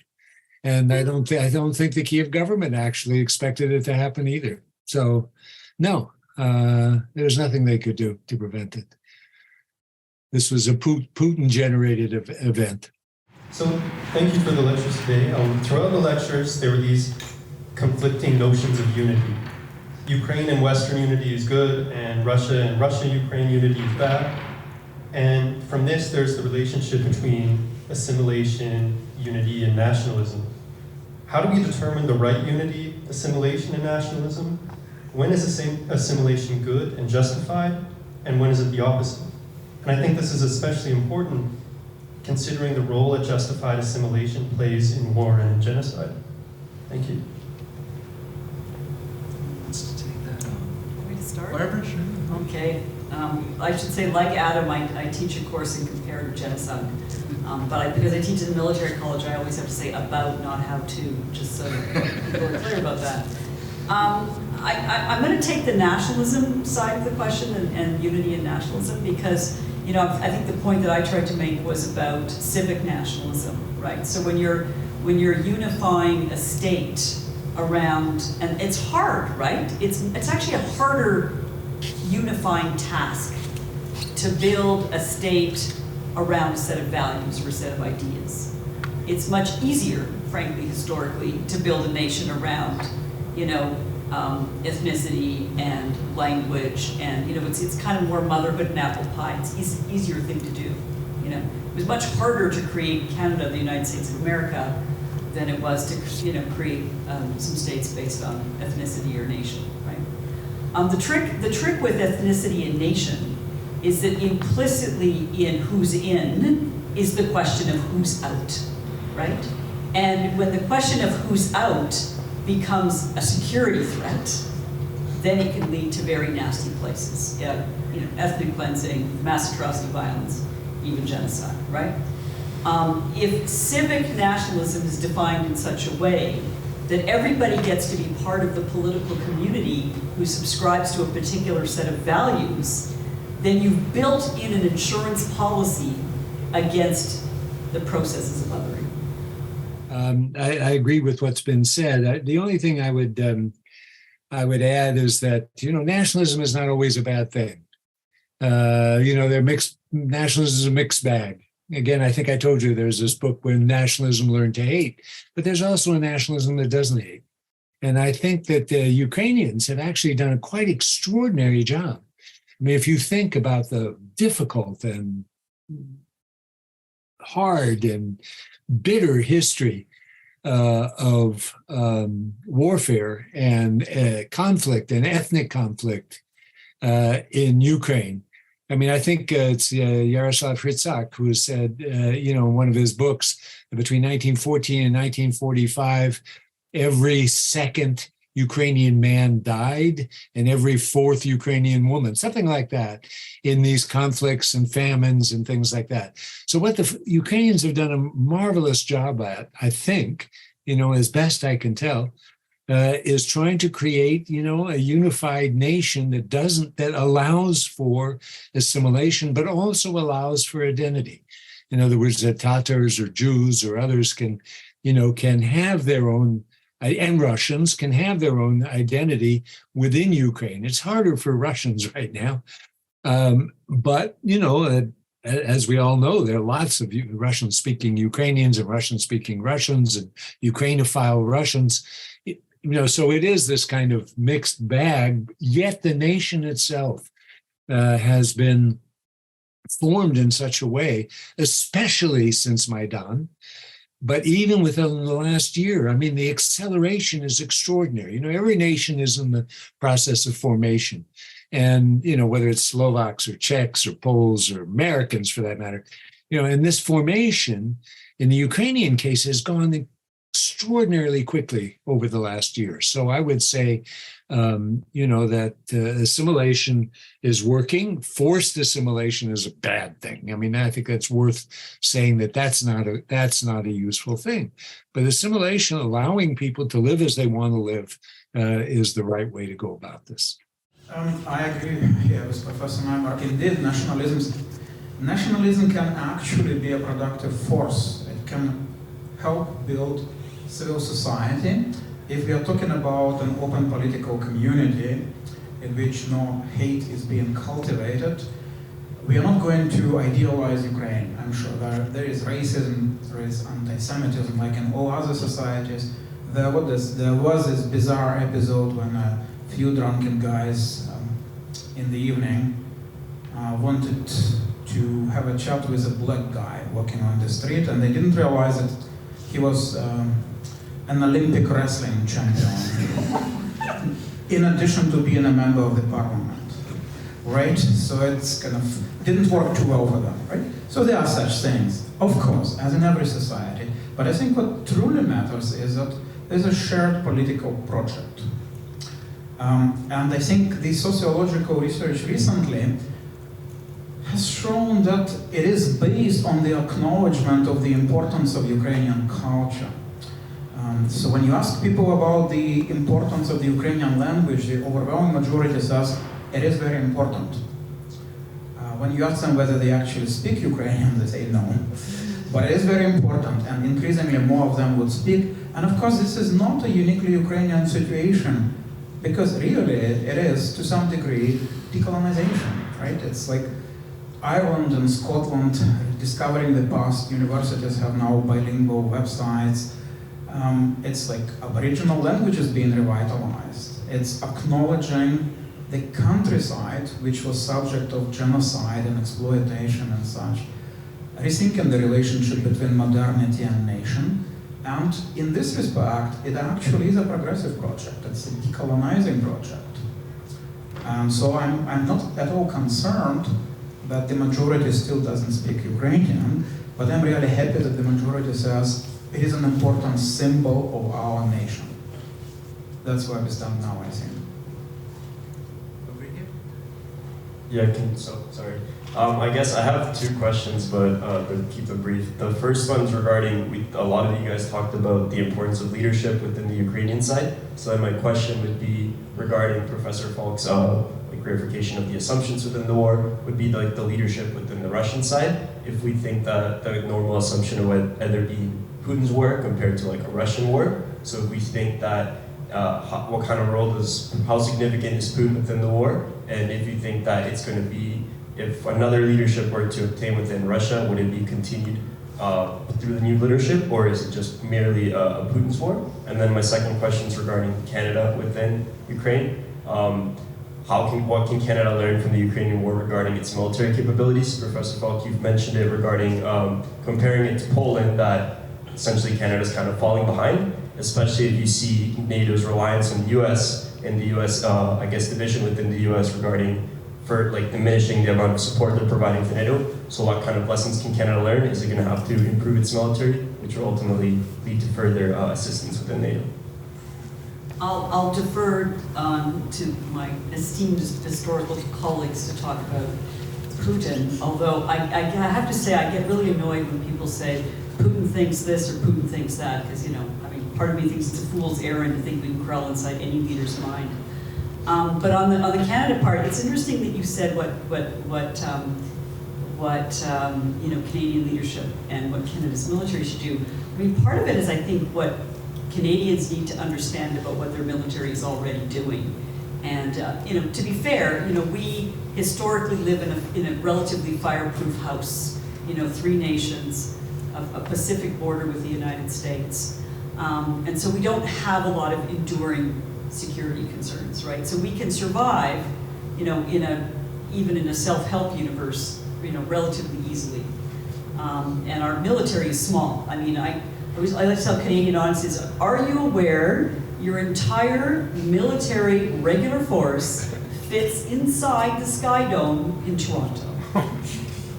And I don't think the Kiev government actually expected it to happen either. So, no, there's nothing they could do to prevent it. This was a Putin-generated event. So thank you for the lectures today. Throughout the lectures, there were these conflicting notions of unity. Ukraine and Western unity is good, and Russia-Ukraine unity is bad. And from this, there's the relationship between assimilation, unity, and nationalism. How do we determine the right unity, assimilation, and nationalism? When is assimilation good and justified, and when is it the opposite? And I think this is especially important considering the role that justified assimilation plays in war and in genocide. Thank you. Wants to take that on? Want me to start? Barbara, sure. Okay. I should say, like Adam, I teach a course in comparative genocide. But because I teach in the military college, I always have to say about, not how to, just so people are clear about that. I'm going to take the nationalism side of the question and unity and nationalism because, you know, I think the point that I tried to make was about civic nationalism, right? So when you're unifying a state around, and it's hard, right? It's actually a harder unifying task to build a state around a set of values or a set of ideas. It's much easier, frankly, historically, to build a nation around, you know, ethnicity and language, and, you know, it's kind of more motherhood and apple pie. It's an easier thing to do, you know. It was much harder to create Canada, the United States of America, than it was to, you know, create some states based on ethnicity or nation, right? The trick with ethnicity and nation is that implicitly in who's in is the question of who's out, right? And when the question of who's out becomes a security threat, then it can lead to very nasty places. You know, ethnic cleansing, mass atrocity violence, even genocide, right? If civic nationalism is defined in such a way that everybody gets to be part of the political community who subscribes to a particular set of values, then you've built in an insurance policy against the processes of othering. I agree with what's been said. The only thing I would add is that, you know, nationalism is not always a bad thing. You know, nationalism is a mixed bag. Again, I think I told you there's this book, When Nationalism Learned to Hate, but there's also a nationalism that doesn't hate. And I think that the Ukrainians have actually done a quite extraordinary job. I mean, if you think about the difficult and hard and bitter history of warfare and conflict and ethnic conflict in Ukraine. I mean, I think it's Yaroslav Hrytsak who said, you know, in one of his books, between 1914 and 1945, every second Ukrainian man died and every fourth Ukrainian woman, something like that, in these conflicts and famines and things like that. So what the Ukrainians have done a marvelous job at, I think, you know, as best I can tell, is trying to create, you know, a unified nation that allows for assimilation, but also allows for identity. In other words, that Tatars or Jews or others can have their own, and Russians can have their own identity within Ukraine. It's harder for Russians right now. But, you know, as we all know, there are lots of Russian-speaking Ukrainians and Russian-speaking Russians and Ukrainophile Russians. You know, so it is this kind of mixed bag, yet the nation itself has been formed in such a way, especially since Maidan, but even within the last year. I mean, the acceleration is extraordinary. You know, every nation is in the process of formation. And, you know, whether it's Slovaks or Czechs or Poles or Americans for that matter, you know, and this formation in the Ukrainian case has gone extraordinarily quickly over the last year. So I would say, you know, that assimilation is working. Forced assimilation is a bad thing. I mean, I think that's worth saying that's not a useful thing. But assimilation, allowing people to live as they want to live, is the right way to go about this. I agree here with Professor Neumark. Indeed, nationalism can actually be a productive force. It can help build civil society. If we are talking about an open political community in which no hate is being cultivated, we are not going to idealize Ukraine. I'm sure there is racism, there is anti-Semitism, like in all other societies. There was this bizarre episode when a few drunken guys in the evening wanted to have a chat with a black guy walking on the street, and they didn't realize that he was an Olympic wrestling champion, in addition to being a member of the parliament, right? So it's kind of didn't work too well for them, right? So there are such things, of course, as in every society. But I think what truly matters is that there's a shared political project. And I think the sociological research recently has shown that it is based on the acknowledgement of the importance of Ukrainian culture. So when you ask people about the importance of the Ukrainian language, the overwhelming majority says it is very important. When you ask them whether they actually speak Ukrainian, they say no. But it is very important, and increasingly more of them would speak. And of course, this is not a uniquely Ukrainian situation, because really it is, to some degree, decolonization, right? It's like Ireland and Scotland discovering the past. Universities have now bilingual websites. It's like Aboriginal languages being revitalized. It's acknowledging the countryside, which was subject of genocide and exploitation and such. Rethinking the relationship between modernity and nation. And in this respect, it actually is a progressive project. It's a decolonizing project. And so I'm not at all concerned that the majority still doesn't speak Ukrainian, but I'm really happy that the majority says it is an important symbol of our nation. That's where we stand now, I think. Over here. Yeah, sorry. I guess I have two questions, but keep it brief. The first one's regarding, a lot of you guys talked about the importance of leadership within the Ukrainian side. So then my question would be regarding Professor Falk's verification of the assumptions within the war, would be like the leadership within the Russian side. If we think that the normal assumption would either be Putin's war compared to like a Russian war. So if we think that, what kind of role how significant is Putin within the war? And if you think that it's going to be, if another leadership were to obtain within Russia, would it be continued through the new leadership, or is it just merely a Putin's war? And then my second question is regarding Canada within Ukraine. What can Canada learn from the Ukrainian war regarding its military capabilities? Professor Falk, you've mentioned it regarding comparing it to Poland, that essentially Canada's kind of falling behind, especially if you see NATO's reliance on the US and the US, I guess, division within the US regarding diminishing the amount of support they're providing to NATO. So what kind of lessons can Canada learn? Is it going to have to improve its military, which will ultimately lead to further assistance within NATO? I'll defer to my esteemed historical colleagues to talk about Putin, although I have to say I get really annoyed when people say Putin thinks this or Putin thinks that, because, part of me thinks it's a fool's errand to think we can crawl inside any leader's mind. But on the Canada part, it's interesting that you said what Canadian leadership and what Canada's military should do. I mean, part of it is, I think, what Canadians need to understand about what their military is already doing. And to be fair, we historically live in a relatively fireproof house. 3 nations, a Pacific border with the United States, and so we don't have a lot of enduring security concerns, right? So we can survive, even in a self-help universe, relatively easily. And our military is small. I mean, I like to tell Canadian audiences, are you aware your entire military regular force fits inside the Sky Dome in Toronto?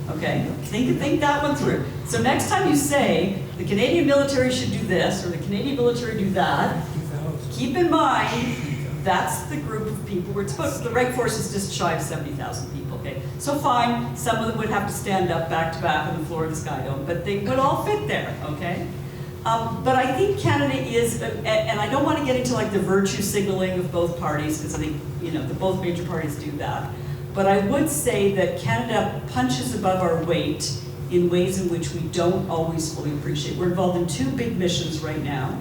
Okay, think that one through. So next time you say, the Canadian military should do this, or the Canadian military do that, keep in mind, that's the group of people we're supposed to, the right force is just shy of 70,000 people, okay? So fine, some of them would have to stand up back to back on the floor of the Sky Dome, but they would all fit there, okay? But I think Canada is, and I don't want to get into like the virtue signaling of both parties, because I think, both major parties do that. But I would say that Canada punches above our weight in ways in which we don't always fully appreciate. We're involved in 2 big missions right now,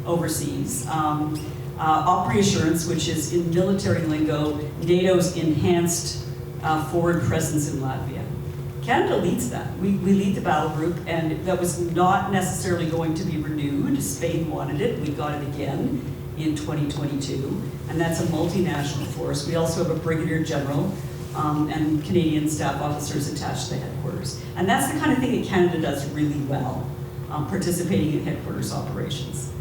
overseas. Op Reassurance, which is in military lingo, NATO's enhanced forward presence in Latvia. Canada leads that. We lead the battle group, and that was not necessarily going to be renewed. Spain wanted it. We got it again in 2022, and that's a multinational force. We also have a brigadier general and Canadian staff officers attached to the headquarters. And that's the kind of thing that Canada does really well, participating in headquarters operations.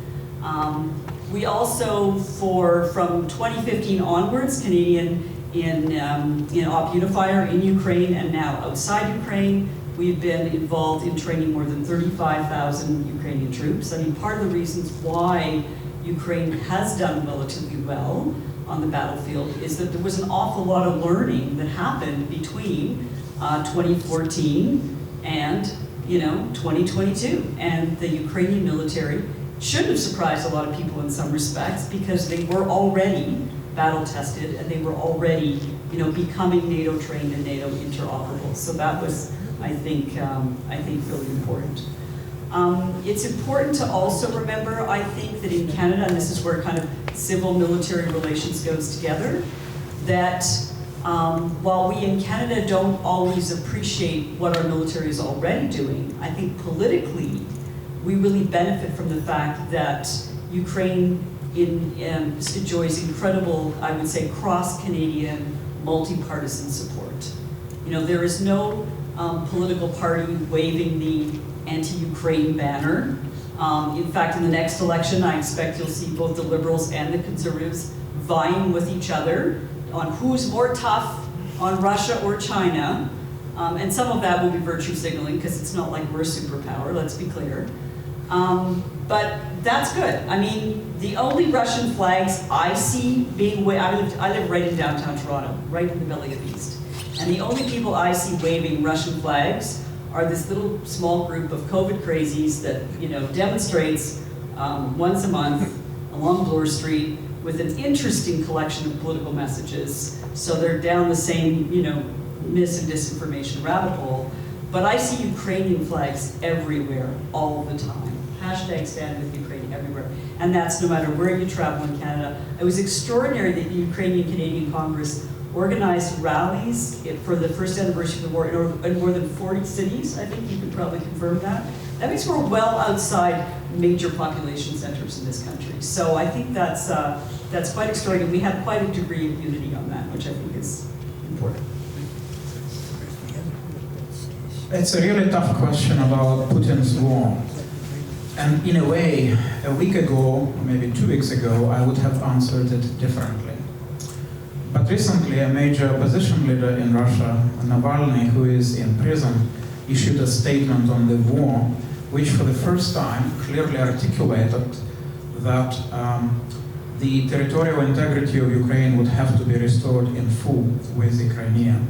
We also, from 2015 onwards, Canadian in Op Unifier in Ukraine and now outside Ukraine, we've been involved in training more than 35,000 Ukrainian troops. I mean, part of the reasons why Ukraine has done relatively well on the battlefield is that there was an awful lot of learning that happened between 2014 and 2022. And the Ukrainian military should have surprised a lot of people in some respects because they were already battle tested and they were already becoming NATO trained and NATO interoperable. So that was, I think really important. It's important to also remember, I think, that in Canada, and this is where kind of civil-military relations goes together, that while we in Canada don't always appreciate what our military is already doing, I think politically, we really benefit from the fact that Ukraine enjoys incredible, I would say, cross-Canadian, multi-partisan support. There is no political party waving the anti-Ukraine banner. In fact, in the next election, I expect you'll see both the Liberals and the Conservatives vying with each other on who's more tough on Russia or China. And some of that will be virtue signaling because it's not like we're a superpower, let's be clear. But that's good. I mean, the only Russian flags I see being waved, I live right in downtown Toronto, right in the belly of the East. And the only people I see waving Russian flags are this little small group of COVID crazies that demonstrates once a month along Bloor Street with an interesting collection of political messages. So they're down the same mis and disinformation rabbit hole. But I see Ukrainian flags everywhere, all the time. Hashtag Stand With Ukraine everywhere. And that's no matter where you travel in Canada. It was extraordinary that the Ukrainian-Canadian Congress organized rallies for the first anniversary of the war in more than 40 cities. I think you could probably confirm that. That means we're well outside major population centers in this country. So I think that's quite extraordinary. We have quite a degree of unity on that, which I think is important. It's a really tough question about Putin's war. And in a way, a week ago, maybe 2 weeks ago, I would have answered it differently. But recently, a major opposition leader in Russia, Navalny, who is in prison, issued a statement on the war, which for the first time clearly articulated that the territorial integrity of Ukraine would have to be restored in full with the Crimea,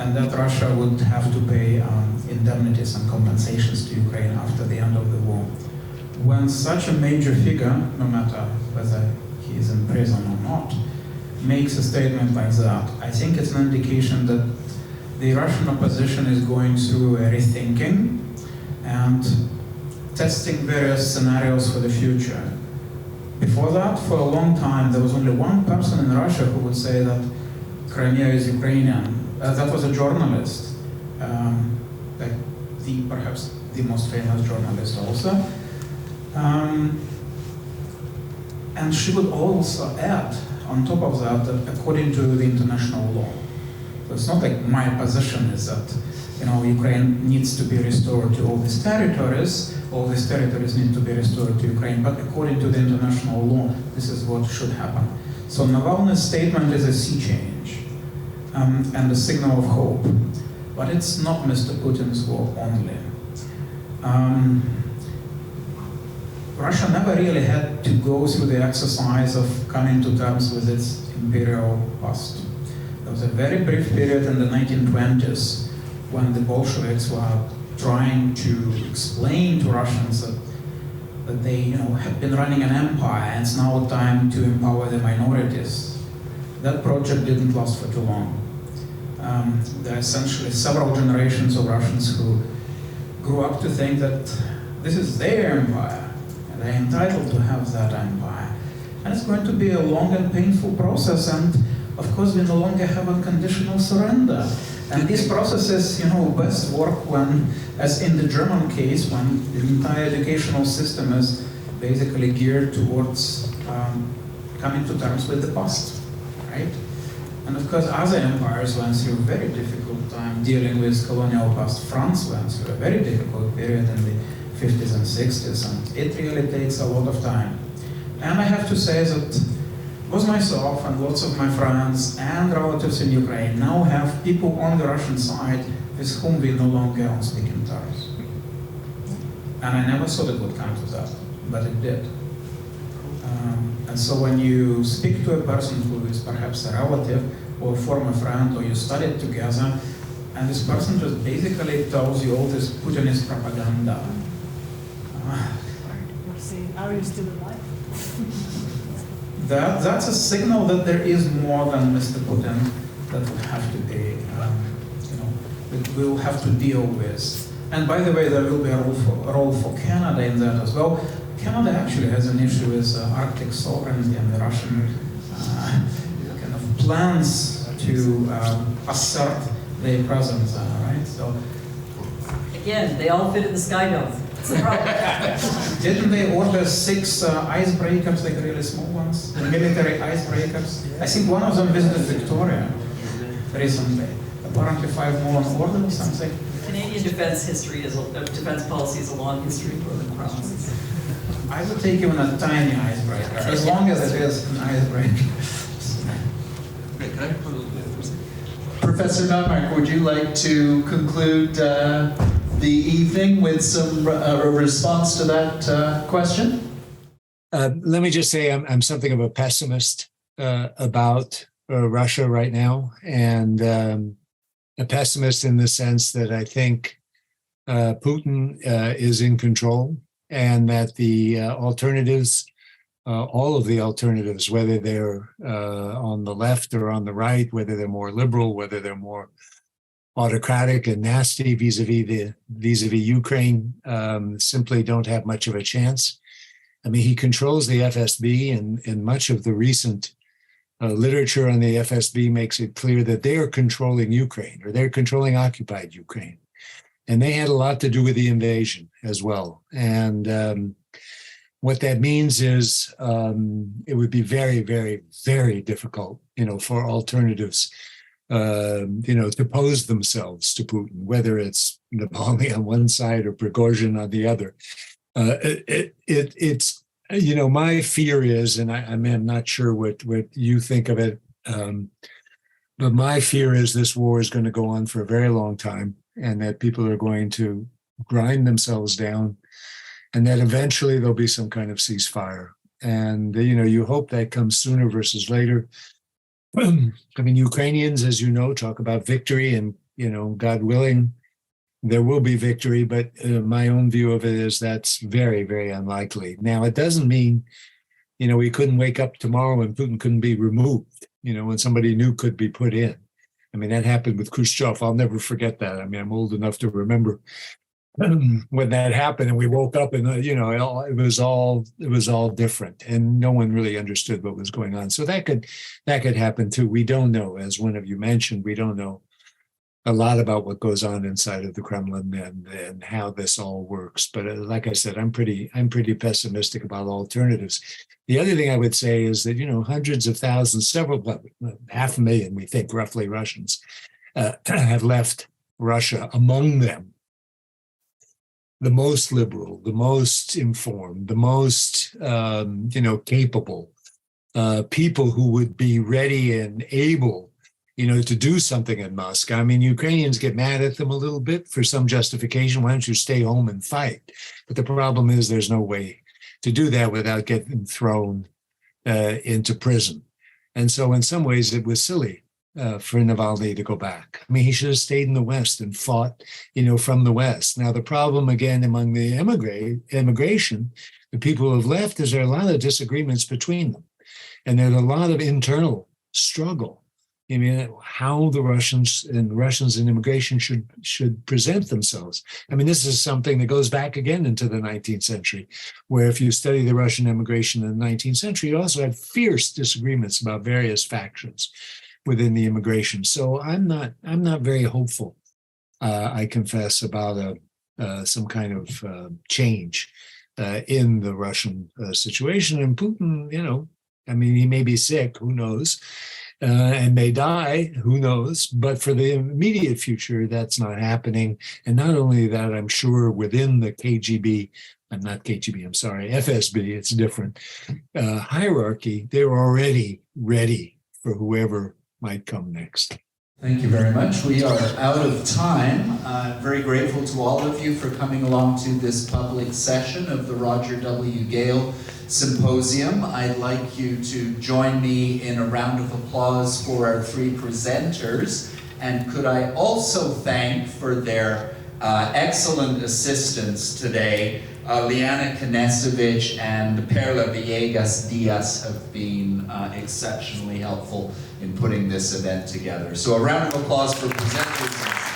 and that Russia would have to pay indemnities and compensations to Ukraine after the end of the war. When such a major figure, no matter whether he is in prison or not, makes a statement like that, I think it's an indication that the Russian opposition is going through a rethinking and testing various scenarios for the future. Before that, for a long time, there was only one person in Russia who would say that Crimea is Ukrainian. That was a journalist, perhaps the most famous journalist also. And she would also add, on top of that, that according to the international law. So it's not like my position is that Ukraine needs to be restored to all these territories need to be restored to Ukraine, but according to the international law, this is what should happen. So Navalny's statement is a sea change and a signal of hope, but it's not Mr. Putin's war only. Russia never really had to go through the exercise of coming to terms with its imperial past. There was a very brief period in the 1920s when the Bolsheviks were trying to explain to Russians that they had been running an empire and it's now time to empower the minorities. That project didn't last for too long. There are essentially several generations of Russians who grew up to think that this is their empire. They're entitled to have that empire. And it's going to be a long and painful process, and of course, we no longer have unconditional surrender. And these processes, best work when, as in the German case, when the entire educational system is basically geared towards coming to terms with the past, right? And of course, other empires went through a very difficult time dealing with colonial past. France went through a very difficult period in the 50s and 60s, and it really takes a lot of time. And I have to say that both myself and lots of my friends and relatives in Ukraine now have people on the Russian side with whom we no longer on speaking terms. And I never thought it would come to that, but it did. And so when you speak to a person who is perhaps a relative or a former friend, or you studied together, and this person just basically tells you all this Putinist propaganda. Are you still alive? That's a signal that there is more than Mr. Putin that will have to be, that we'll have to deal with. And by the way, there will be a role for Canada in that as well. Canada actually has an issue with Arctic sovereignty and the Russian kind of plans to assert their presence, right? So, Again, they all fit in the sky dome. It's a problem. didn't they order 6 icebreakers, like really small ones, the military icebreakers? I think one of them visited Victoria recently. Apparently 5 more on order or something. Canadian defense defense policy is a long history of broken promises. I would take even a tiny icebreaker, as long as it is an icebreaker. Great, can I put a little bit of Professor Nonmark, would you like to conclude the evening with some a response to that question? Let me just say I'm something of a pessimist about Russia right now, and a pessimist in the sense that I think Putin is in control, and that the alternatives, all of the alternatives, whether they're on the left or on the right, whether they're more liberal, whether they're more autocratic and nasty vis-a-vis Ukraine, simply don't have much of a chance. I mean, he controls the FSB, and much of the recent literature on the FSB makes it clear that they are controlling Ukraine, or they're controlling occupied Ukraine. And they had a lot to do with the invasion as well. And what that means is it would be very, very, very difficult, for alternatives, to pose themselves to Putin, whether it's Navalny on one side or Prigozhin on the other. It's my fear is, and I'm not sure what you think of it, but my fear is this war is going to go on for a very long time, and that people are going to grind themselves down, and that eventually there'll be some kind of ceasefire. And, you hope that comes sooner versus later. I mean, Ukrainians, as you know, talk about victory, and, God willing, there will be victory, but my own view of it is that's very, very unlikely. Now, it doesn't mean, we couldn't wake up tomorrow and Putin couldn't be removed, when somebody new could be put in. I mean, that happened with Khrushchev. I'll never forget that. I mean, I'm old enough to remember when that happened, and we woke up and, it was all different, and no one really understood what was going on. So that could happen too. We don't know, as one of you mentioned, we don't know a lot about what goes on inside of the Kremlin and how this all works. But like I said, I'm pretty pessimistic about alternatives. The other thing I would say is that, hundreds of thousands, 500,000, we think, roughly, Russians have left Russia. Among them, the most liberal, the most informed, the most, capable people who would be ready and able, to do something in Moscow. I mean, Ukrainians get mad at them a little bit for some justification. Why don't you stay home and fight? But the problem is there's no way to do that without getting thrown into prison. And so in some ways it was silly for Navalny to go back. I mean, he should have stayed in the West and fought, from the West. Now, the problem, again, among the immigration, the people who have left, is there are a lot of disagreements between them. And there's a lot of internal struggle, I mean, how the Russians and immigration should present themselves. I mean, this is something that goes back again into the 19th century, where if you study the Russian immigration in the 19th century, you also had fierce disagreements about various factions within the immigration. So I'm not very hopeful, I confess, about some kind of change in the Russian situation. And Putin, you know, I mean, he may be sick, who knows? And may die, who knows? But for the immediate future, that's not happening. And not only that, I'm sure within the KGB, I'm not KGB, I'm sorry, FSB, it's different, hierarchy, they're already ready for whoever might come next. Thank you very much. We are out of time. I'm very grateful to all of you for coming along to this public session of the Roger W. Gale Symposium. I'd like you to join me in a round of applause for our three presenters. And could I also thank for their excellent assistance today, Liana Knesevich and Perla Villegas Diaz have been exceptionally helpful in putting this event together. So a round of applause for presenters.